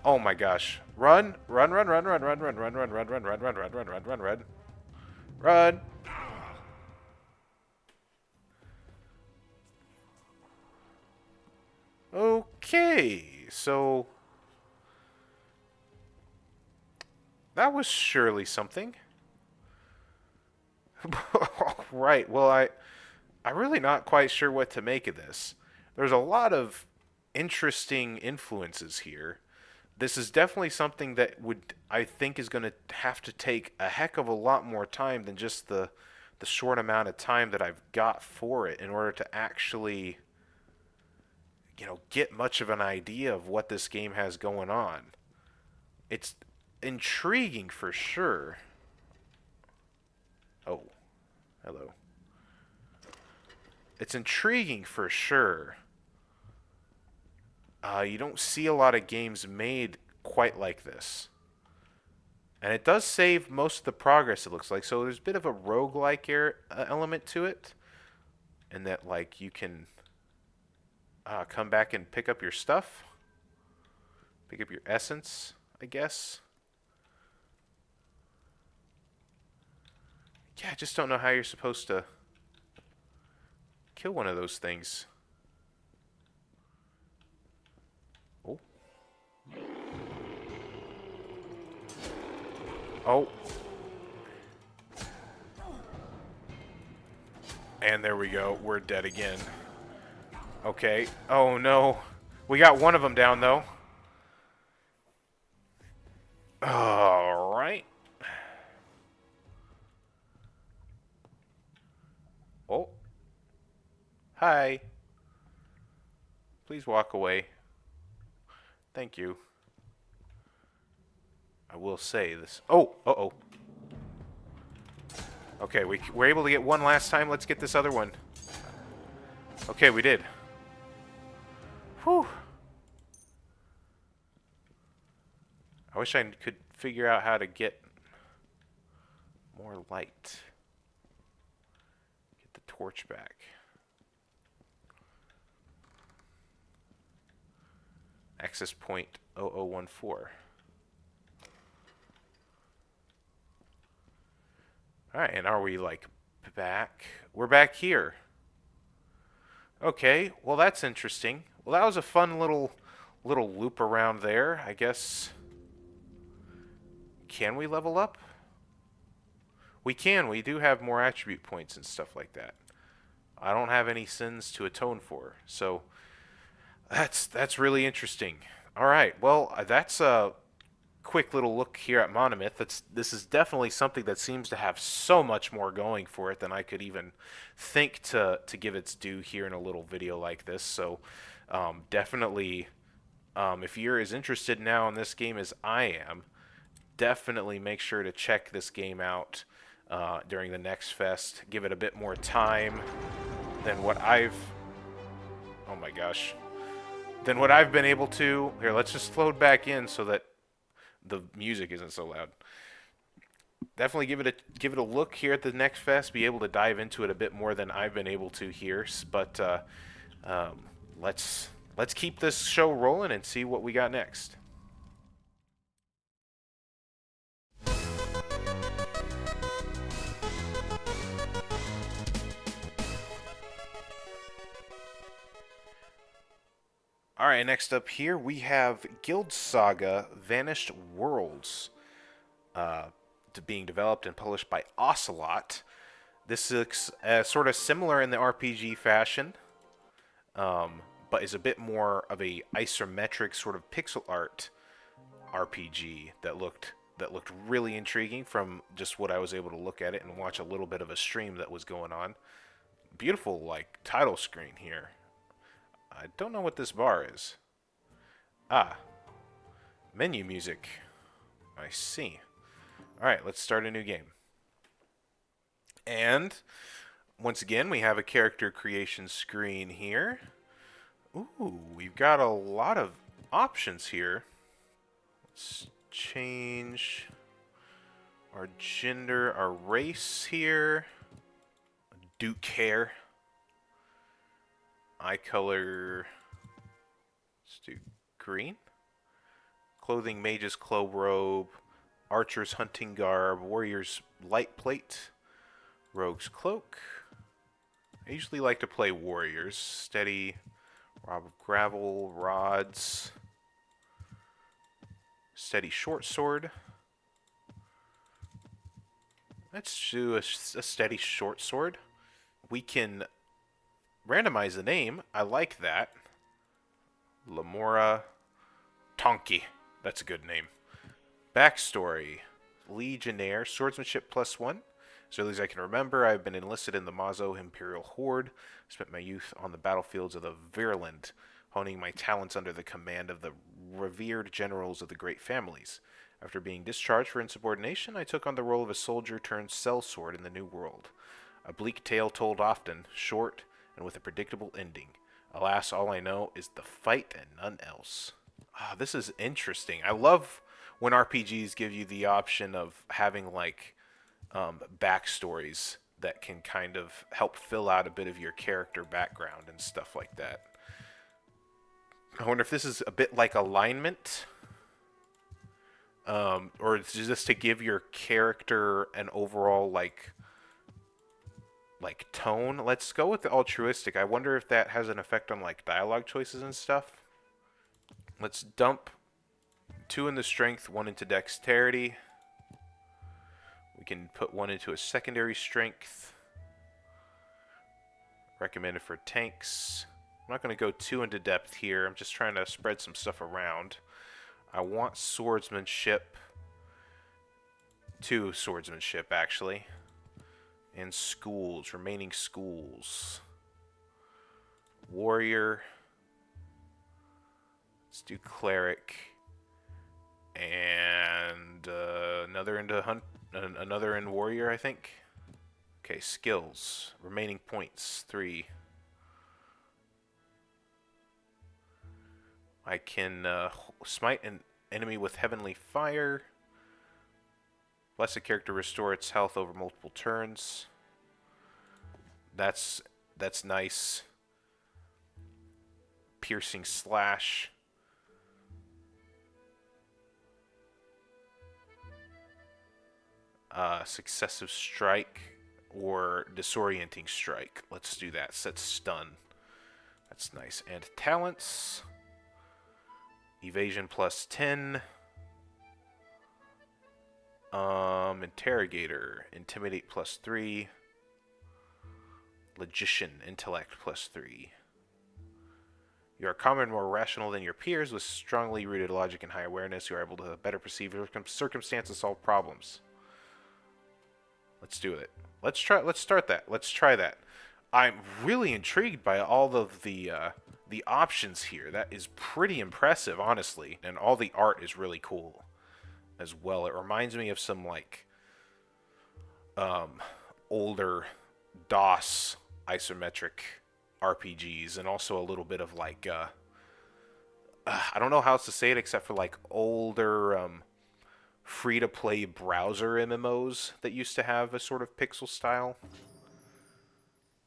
Oh my gosh. Run, run, run, run, run, run, run, run, run, run, run, run, run, run, run, run, run, run. Run. Okay, so that was surely something. Right, well, I'm really not quite sure what to make of this. There's a lot of interesting influences here. this is definitely something that I think is going to have to take a heck of a lot more time than just the short amount of time that I've got for it in order to actually, get much of an idea of what this game has going on. It's intriguing for sure. Oh, hello. It's intriguing for sure. You don't see a lot of games made quite like this. And it does save most of the progress, it looks like. So there's a bit of a roguelike element to it. And that, like, you can come back and pick up your stuff. Pick up your essence, I guess. Yeah, I just don't know how you're supposed to kill one of those things. Oh. Oh. And there we go. We're dead again. Okay. Oh, no. We got one of them down, though. All right. Oh. Hi. Please walk away. Thank you. I will say this. Oh, uh-oh. Okay, we were able to get one last time. Let's get this other one. Okay, we did. Whew. I wish I could figure out how to get more light. Get the torch back. Access point 0014. Alright, and are we, like, back? We're back here. Okay, well that's interesting. Well, that was a fun little loop around there, I guess. Can we level up? We can. We do have more attribute points and stuff like that. I don't have any sins to atone for, so that's really interesting. All right, well, that's a quick little look here at Monomyth. This is definitely something that seems to have so much more going for it than I could even think to give its due here in a little video like this. So definitely, if you're as interested now in this game as I am, definitely make sure to check this game out during the next fest. Give it a bit more time than what I've... Oh my gosh. Than what I've been able to... Here, let's just load back in so that the music isn't so loud. Definitely give it a look here at the next fest. Be able to dive into it a bit more than I've been able to here. But let's keep this show rolling and see what we got next. Alright, next up here we have Guild Saga Vanished Worlds, being developed and published by Ocelot. This looks sort of similar in the RPG fashion, but is a bit more of a isometric sort of pixel art RPG that looked really intriguing from just what I was able to look at it and watch a little bit of a stream that was going on. Beautiful, like, title screen here. I don't know what this bar is. Ah. Menu music. I see. Alright, let's start a new game. And, once again, we have a character creation screen here. Ooh, we've got a lot of options here. Let's change our gender, our race here. Duke hair. Eye color, let's do green. Clothing, mage's cloak robe, archer's hunting garb, warrior's light plate, rogue's cloak. I usually like to play warriors. Steady, rob of gravel, rods, steady short sword. Let's do a steady short sword. We can randomize the name. I like that. Lamora Tonki. That's a good name. Backstory. Legionnaire. Swordsmanship +1. As early as I can remember, I've been enlisted in the Mazo Imperial Horde. Spent my youth on the battlefields of the Virulent, honing my talents under the command of the revered generals of the great families. After being discharged for insubordination, I took on the role of a soldier turned sellsword in the New World. A bleak tale told often, short, and with a predictable ending. Alas, all I know is the fight and none else. Ah, this is interesting. I love when RPGs give you the option of having, like, backstories that can kind of help fill out a bit of your character background and stuff like that. I wonder if this is a bit like alignment, or it's just to give your character an overall like tone. Let's go with the altruistic. I wonder if that has an effect on like dialogue choices and stuff. Let's dump 2 into strength, 1 into dexterity. We can put 1 into a secondary strength. Recommended for tanks. I'm not going to go too into depth here. I'm just trying to spread some stuff around. I want swordsmanship. 2 swordsmanship, actually. And schools. Remaining schools. Warrior. Let's do cleric. And another in warrior, I think. Okay, skills. Remaining points, 3. I can smite an enemy with heavenly fire. Bless a character restore its health over multiple turns. That's nice. Piercing slash. Successive strike or disorienting strike. Let's do that. Set stun. That's nice. And talents. Evasion +10. Interrogator. Intimidate +3. Logician. Intellect +3. You are calmer and more rational than your peers with strongly rooted logic and high awareness. You are able to better perceive circumstances and solve problems. Let's do it. Let's start that. Let's try that. I'm really intrigued by all of the options here. That is pretty impressive, honestly. And all the art is really cool as well. It reminds me of some like older DOS isometric RPGs, and also a little bit of like I don't know how else to say it except for like older free-to-play browser MMOs that used to have a sort of pixel style.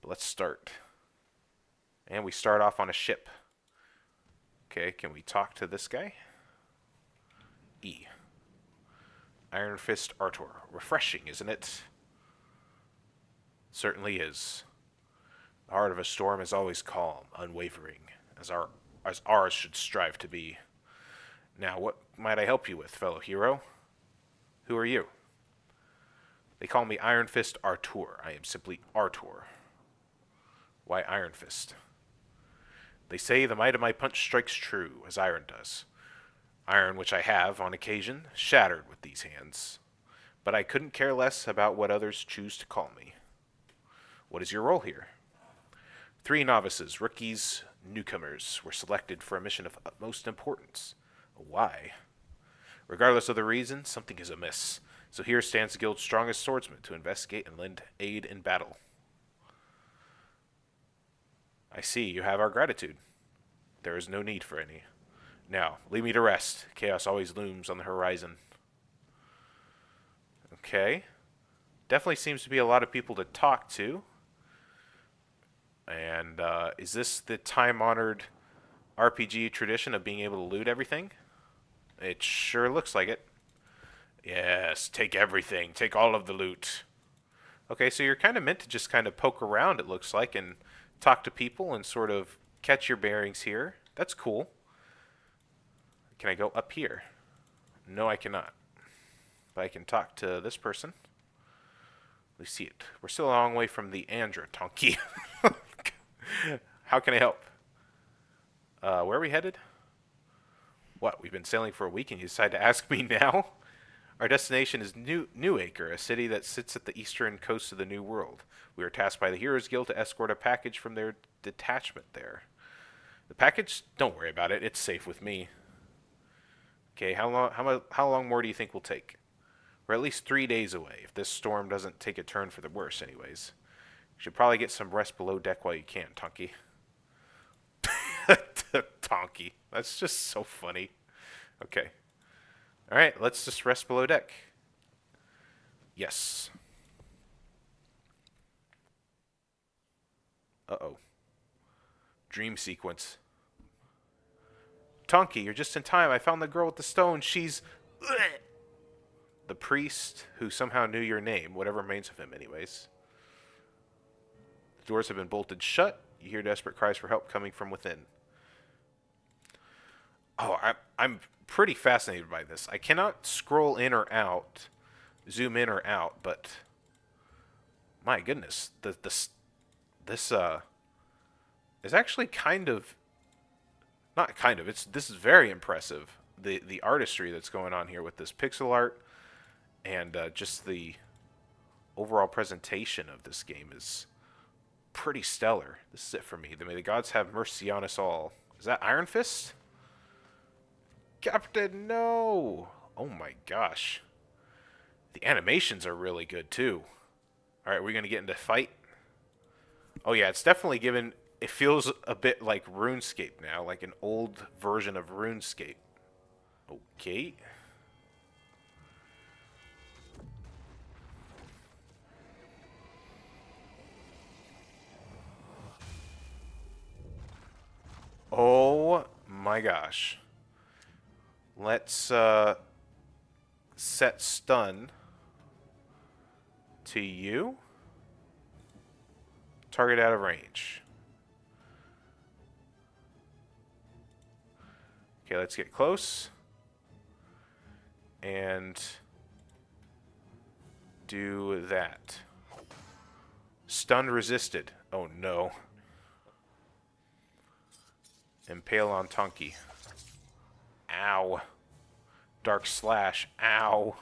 But let's start. And we start off on a ship. Okay, can we talk to this guy? E. Iron Fist Artor. Refreshing, isn't it? Certainly is. The heart of a storm is always calm, unwavering, as ours should strive to be. Now, what might I help you with, fellow hero? Who are you? They call me Iron Fist Artur. I am simply Artur. Why Iron Fist? They say the might of my punch strikes true, as iron does. Iron which I have, on occasion, shattered with these hands. But I couldn't care less about what others choose to call me. What is your role here? 3 novices, rookies, newcomers were selected for a mission of utmost importance. Why? Regardless of the reason, something is amiss. So here stands the guild's strongest swordsman to investigate and lend aid in battle. I see you have our gratitude. There is no need for any. Now, leave me to rest. Chaos always looms on the horizon. Okay. Definitely seems to be a lot of people to talk to. And is this the time-honored RPG tradition of being able to loot everything? It sure looks like it. Yes, take everything. Take all of the loot. Okay, so you're kind of meant to just kind of poke around, it looks like, and talk to people and sort of catch your bearings here. That's cool. Can I go up here? No, I cannot. But I can talk to this person. We see it. We're still a long way from the Andra Tonki. How can I help? Where are we headed? What, we've been sailing for a week and you decide to ask me now? Our destination is Newacre, a city that sits at the eastern coast of the New World. We are tasked by the Heroes Guild to escort a package from their detachment there. The package, don't worry about it. It's safe with me. Okay, how long more do you think we'll take? We're at least 3 days away, if this storm doesn't take a turn for the worse anyways. You should probably get some rest below deck while you can, Tonky. Tonky. That's just so funny. Okay. Alright, let's just rest below deck. Yes. Uh-oh. Dream sequence. Tonky, you're just in time. I found the girl with the stone. She's... The priest who somehow knew your name, whatever remains of him anyways. The doors have been bolted shut. You hear desperate cries for help coming from within. Oh, I'm pretty fascinated by this. I cannot scroll in or out, zoom in or out, but my goodness, this is actually kind of, not kind of, this is very impressive. The artistry that's going on here with this pixel art and just the overall presentation of this game is pretty stellar. This is it for me. May the gods have mercy on us all. Is that Iron Fist? Captain, no! Oh my gosh. The animations are really good too. Alright, we're going to get into fight. Oh yeah, it's definitely given... It feels a bit like RuneScape now, like an old version of RuneScape. Okay. Oh my gosh. Let's set stun to you. Target out of range. Okay, let's get close. And do that. Stun resisted. Oh no. Impale on Tonky. Ow. Dark Slash. Ow.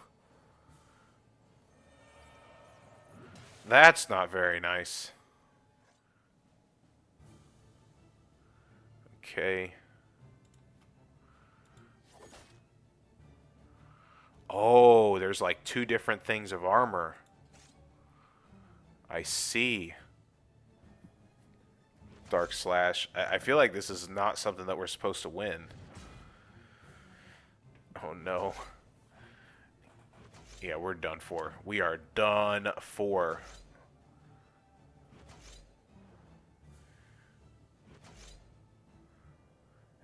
That's not very nice. Okay. Oh, there's like 2 different things of armor. I see. Dark Slash. I feel like this is not something that we're supposed to win. Oh no. Yeah, we're done for. We are done for.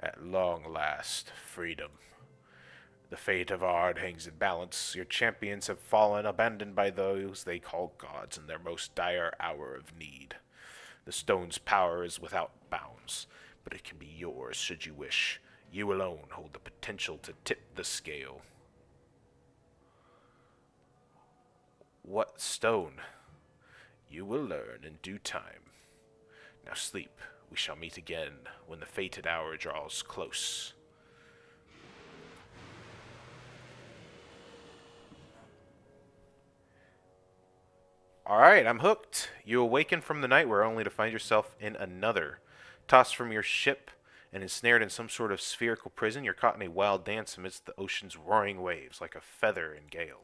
At long last, freedom. The fate of Ard hangs in balance. Your champions have fallen, abandoned by those they call gods in their most dire hour of need. The stone's power is without bounds, but it can be yours should you wish. You alone hold the potential to tip the scale. What stone? You will learn in due time. Now sleep. We shall meet again when the fated hour draws close. Alright, I'm hooked. You awaken from the nightmare only to find yourself in another. Tossed from your ship and ensnared in some sort of spherical prison, you're caught in a wild dance amidst the ocean's roaring waves, like a feather in gale.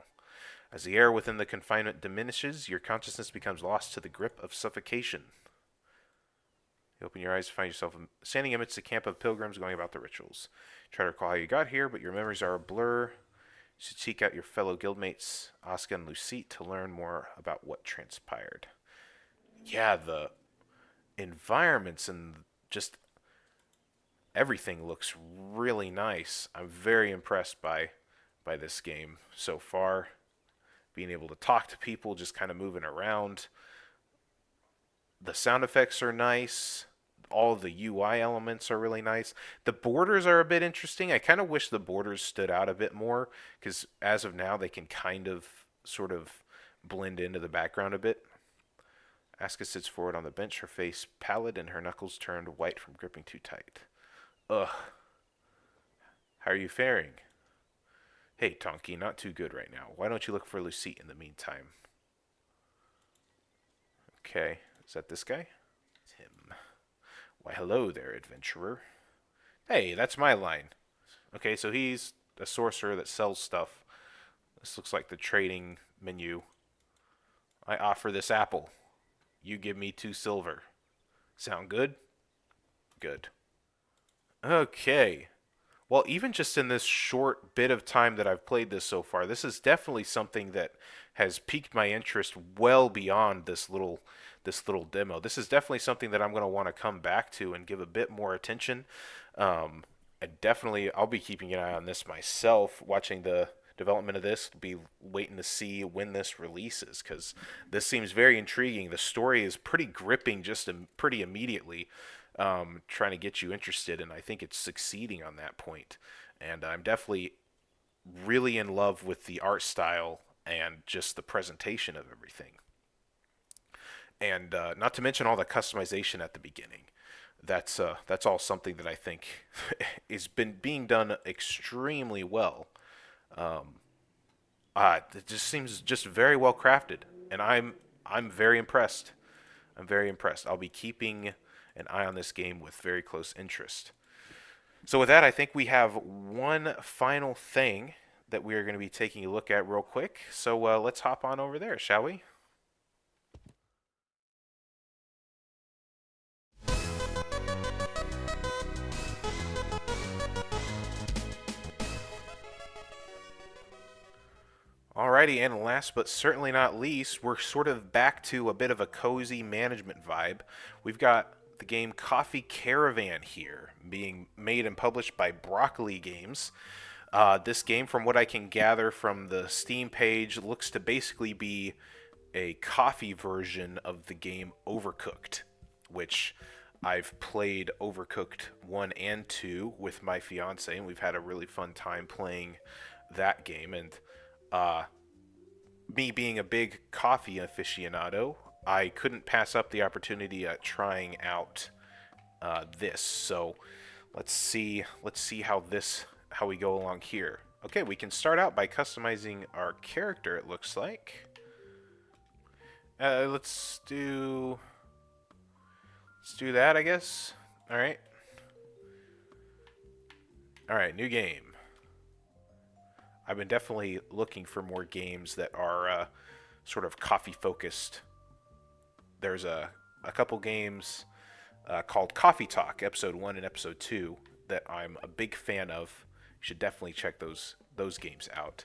As the air within the confinement diminishes, your consciousness becomes lost to the grip of suffocation. You open your eyes to find yourself standing amidst a camp of pilgrims going about the rituals. Try to recall how you got here, but your memories are a blur. You should seek out your fellow guildmates, Asuka and Lucite, to learn more about what transpired. Yeah, the environments and just everything looks really nice. I'm very impressed by this game so far. Being able to talk to people, just kind of moving around. The sound effects are nice. All of the UI elements are really nice. The borders are a bit interesting. I kind of wish the borders stood out a bit more, because as of now, they can kind of sort of blend into the background a bit. Asuka sits forward on the bench, her face pallid and her knuckles turned white from gripping too tight. Ugh. How are you faring? Hey, Tonki, not too good right now. Why don't you look for Lucite in the meantime? Okay, is that this guy? It's him. Why, hello there, adventurer. Hey, that's my line. Okay, so he's a sorcerer that sells stuff. This looks like the trading menu. I offer this apple. You give me 2 silver. Sound good? Good. Okay. Well, even just in this short bit of time that I've played this so far, this is definitely something that has piqued my interest well beyond this little demo. This is definitely something that I'm going to want to come back to and give a bit more attention. And definitely, I'll be keeping an eye on this myself, watching the development of this, be waiting to see when this releases, because this seems very intriguing. The story is pretty gripping just pretty immediately, trying to get you interested, and I think it's succeeding on that point. And I'm definitely really in love with the art style and just the presentation of everything. And not to mention all the customization at the beginning. That's all something that I think is been being done extremely well. It just seems just very well crafted, and I'm very impressed. I'm very impressed. I'll be keeping an eye on this game with very close interest. So with that, I think we have one final thing that we are going to be taking a look at real quick. So let's hop on over there, shall we? Alrighty, and last but certainly not least, we're sort of back to a bit of a cozy management vibe. We've got the game Coffee Caravan here, being made and published by Broccoli Games. This game, from what I can gather from the Steam page, looks to basically be a coffee version of the game Overcooked, which I've played Overcooked 1 and 2 with my fiance, and we've had a really fun time playing that game. And uh, me being a big coffee aficionado, I couldn't pass up the opportunity at trying out this. So let's see how we go along here. Okay, we can start out by customizing our character. It looks like. Let's do that, I guess. All right. All right, new game. I've been definitely looking for more games that are sort of coffee focused. There's a couple games called Coffee Talk, Episode 1 and Episode 2, that I'm a big fan of. You should definitely check those games out.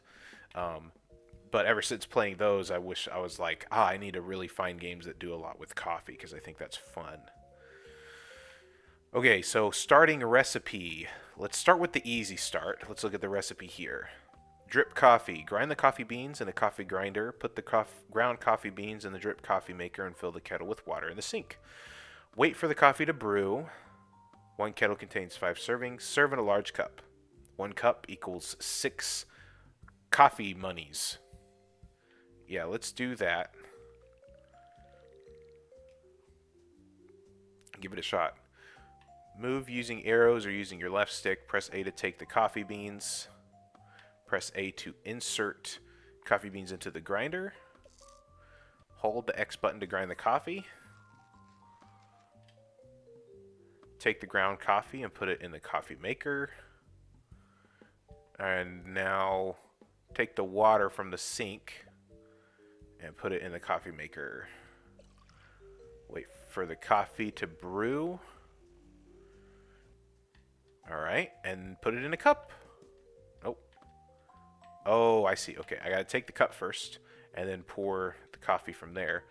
But ever since playing those, I wish I was like, I need to really find games that do a lot with coffee, because I think that's fun. Okay, so starting recipe. Let's start with the easy start. Let's look at the recipe here. Drip coffee. Grind the coffee beans in a coffee grinder. Put the ground coffee beans in the drip coffee maker and fill the kettle with water in the sink. Wait for the coffee to brew. 1 kettle contains 5 servings. Serve in a large cup. 1 cup equals 6 coffee monies. Yeah, let's do that. Give it a shot. Move using arrows or using your left stick. Press A to take the coffee beans. Press A to insert coffee beans into the grinder. Hold the X button to grind the coffee. Take the ground coffee and put it in the coffee maker. And now take the water from the sink and put it in the coffee maker. Wait for the coffee to brew. Alright, and put it in a cup. Oh, I see. Okay, I gotta take the cup first, and then pour the coffee from there,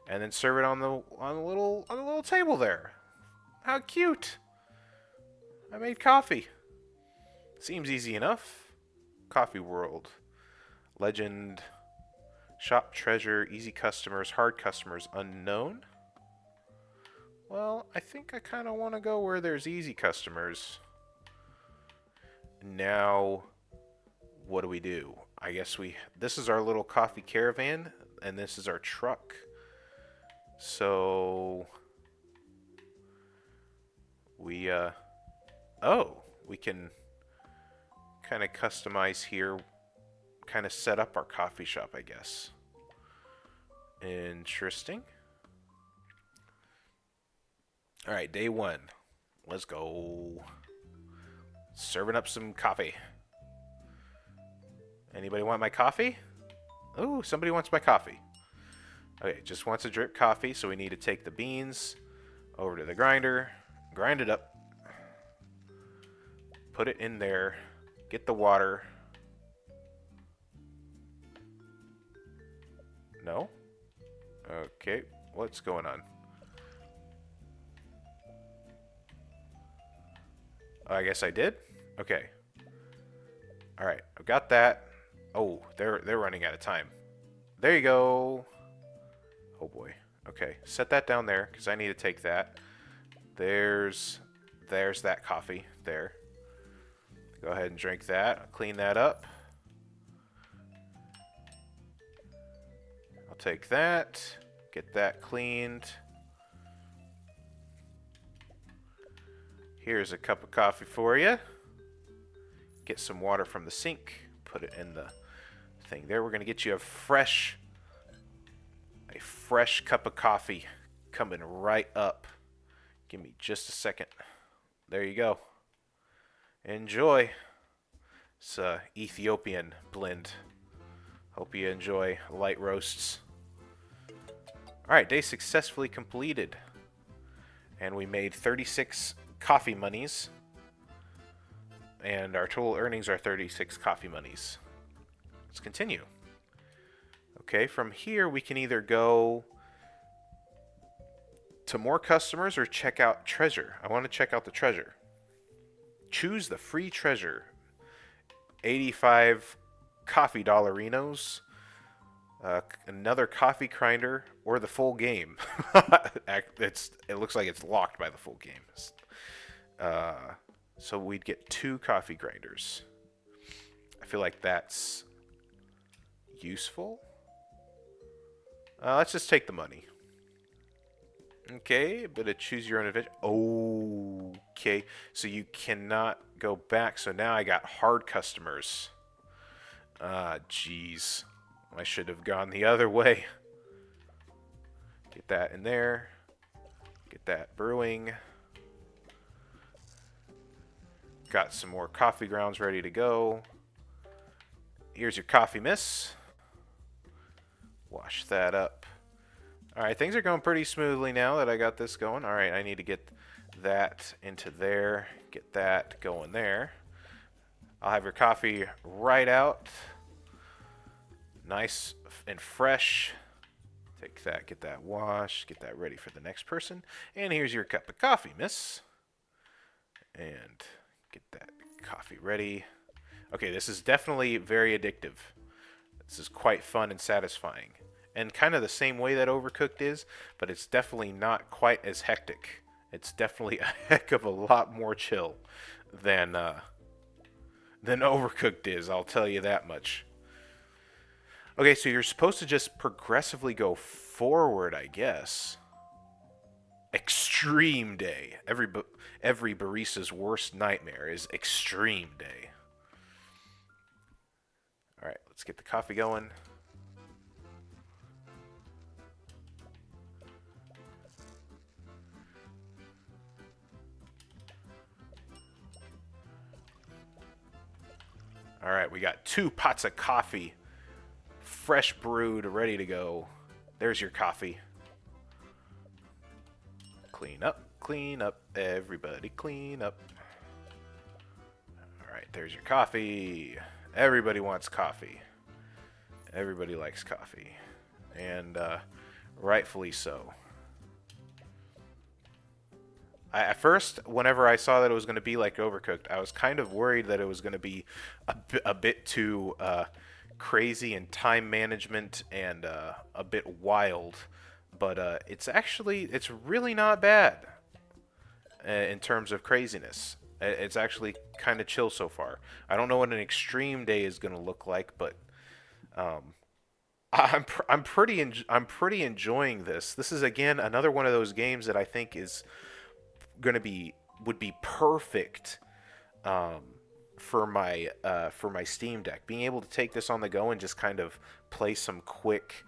and then serve it on the little table there. How cute! I made coffee. Seems easy enough. Coffee World, Legend, Shop Treasure, Easy Customers, Hard Customers, Unknown. Well, I think I kind of want to go where there's easy customers. Now, what do? I guess this is our little coffee caravan, and this is our truck. So we can kind of customize here, kind of set up our coffee shop, I guess. Interesting. All right, day 1. Let's go. Serving up some coffee. Anybody want my coffee? Oh, somebody wants my coffee. Okay, just wants a drip coffee, so we need to take the beans over to the grinder, grind it up, put it in there, get the water. No? Okay, what's going on? Oh, I guess I did? Okay. Alright, I've got that. Oh, they're running out of time. There you go. Oh boy. Okay, set that down there, because I need to take that. There's that coffee there. Go ahead and drink that. I'll clean that up. I'll take that. Get that cleaned. Here's a cup of coffee for you. Get some water from the sink. Put it in the thing there. We're going to get you a fresh cup of coffee coming right up. Give me just a second. There you go. Enjoy. It's a Ethiopian blend. Hope you enjoy light roasts. Alright, day successfully completed. And we made 36 coffee monies. And our total earnings are 36 coffee monies. Let's continue. Okay, from here we can either go to more customers or check out treasure. I want to check out the treasure. Choose the free treasure. 85 coffee dollarinos, another coffee grinder, or the full game. It looks like it's locked by the full game. So we'd get 2 coffee grinders. I feel like that's useful. Let's just take the money. Okay, but to choose your own adventure. Okay, so you cannot go back. So now I got hard customers. Jeez. I should have gone the other way. Get that in there. Get that brewing. Got some more coffee grounds ready to go. Here's your coffee, miss. Wash that up. Alright, things are going pretty smoothly now that I got this going. Alright, I need to get that into there. Get that going there. I'll have your coffee right out. Nice and fresh. Take that, get that washed, get that ready for the next person. And here's your cup of coffee, miss. And get that coffee ready. Okay, this is definitely very addictive. This is quite fun and satisfying. And kind of the same way that Overcooked is, but it's definitely not quite as hectic. It's definitely a heck of a lot more chill than Overcooked is, I'll tell you that much. Okay, so you're supposed to just progressively go forward, I guess. Extreme day. Every barista's worst nightmare is extreme day. Alright, let's get the coffee going. Alright, we got 2 pots of coffee. Fresh brewed, ready to go. There's your coffee. Clean up, everybody clean up. Alright, there's your coffee. Everybody wants coffee. Everybody likes coffee. And rightfully so. At first, whenever I saw that it was going to be like Overcooked, I was kind of worried that it was going to be a bit too crazy in time management and a bit wild. But it's really not bad in terms of craziness. It's actually kind of chill so far. I don't know what an extreme day is going to look like, but I'm pretty enjoying this. This is again another one of those games that I think is would be perfect for my Steam Deck. Being able to take this on the go and just kind of play some quick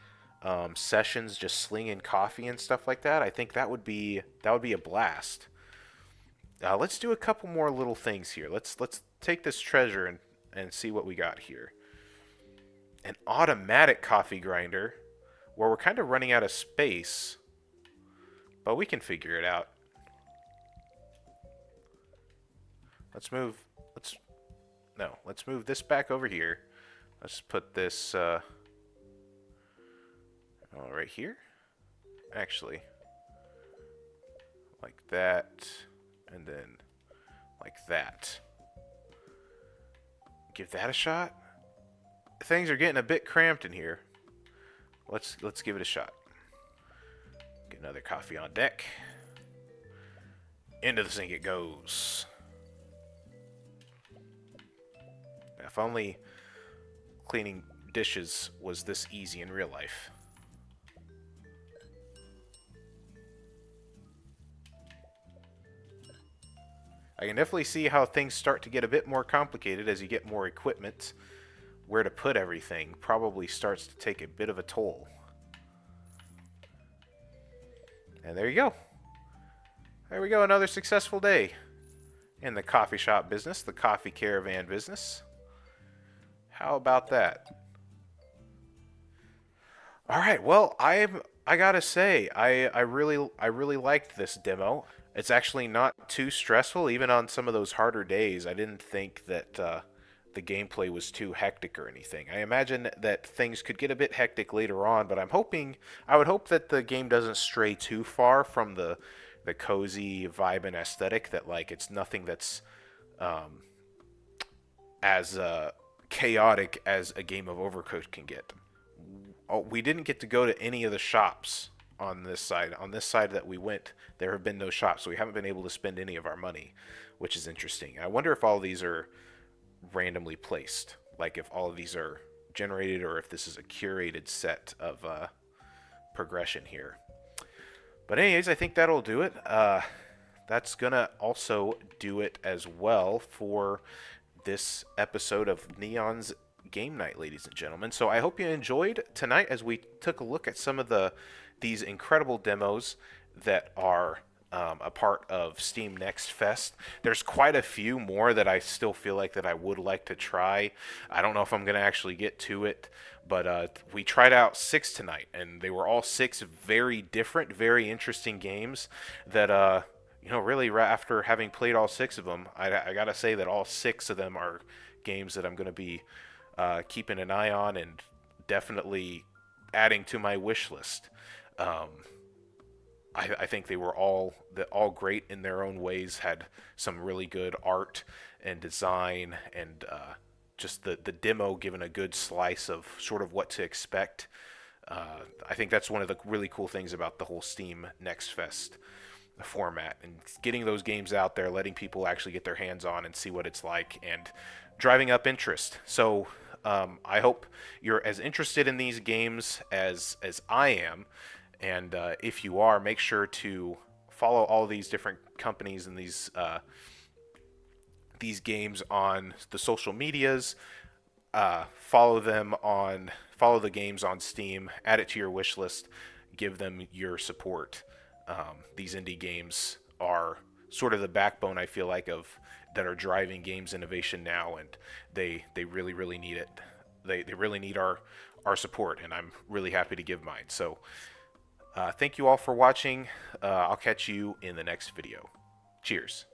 sessions, just slinging coffee and stuff like that. I think that would be a blast. Let's do a couple more little things here. Let's take this treasure and see what we got here. An automatic coffee grinder, where we're kind of running out of space, but we can figure it out. Let's move this back over here. Let's put this right here. Actually, like that, and then like that. Give that a shot. Things are getting a bit cramped in here. Let's give it a shot. Get another coffee on deck. Into the sink it goes. If only cleaning dishes was this easy in real life. I can definitely see how things start to get a bit more complicated as you get more equipment. Where to put everything probably starts to take a bit of a toll. And there you go. There we go, another successful day in the coffee shop business, the coffee caravan business. How about that? All right, well, I gotta say, I really liked this demo. It's actually not too stressful, even on some of those harder days. I didn't think that the gameplay was too hectic or anything. I imagine that things could get a bit hectic later on, but I would hope that the game doesn't stray too far from the cozy vibe and aesthetic, that like it's nothing that's as chaotic as a game of Overcooked can get. Oh, we didn't get to go to any of the shops on this side. On this side that we went, there have been no shops, so we haven't been able to spend any of our money, which is interesting. I wonder if all of these are randomly placed, like if all of these are generated or if this is a curated set of progression here. But anyways, I think that'll do it. That's gonna also do it as well for this episode of Neon's Game Night, ladies and gentlemen. So I hope you enjoyed tonight as we took a look at some of these incredible demos that are a part of Steam Next Fest. There's quite a few more that I still feel like that I would like to try. I don't know if I'm going to actually get to it, but we tried out 6 tonight, and they were all 6 very different, very interesting games that, really after having played all 6 of them, I got to say that all 6 of them are games that I'm going to be keeping an eye on and definitely adding to my wish list. I think they were all great in their own ways, had some really good art and design, and just the demo given a good slice of sort of what to expect. I think that's one of the really cool things about the whole Steam Next Fest format, and getting those games out there, letting people actually get their hands on and see what it's like, and driving up interest. So I hope you're as interested in these games as I am. And if you are, make sure to follow all these different companies and these games on the social medias. Follow the games on Steam. Add it to your wish list. Give them your support. These indie games are sort of the backbone, I feel like, that are driving games innovation now, and they really, really need it. They really need our support, and I'm really happy to give mine. So. Thank you all for watching. I'll catch you in the next video. Cheers.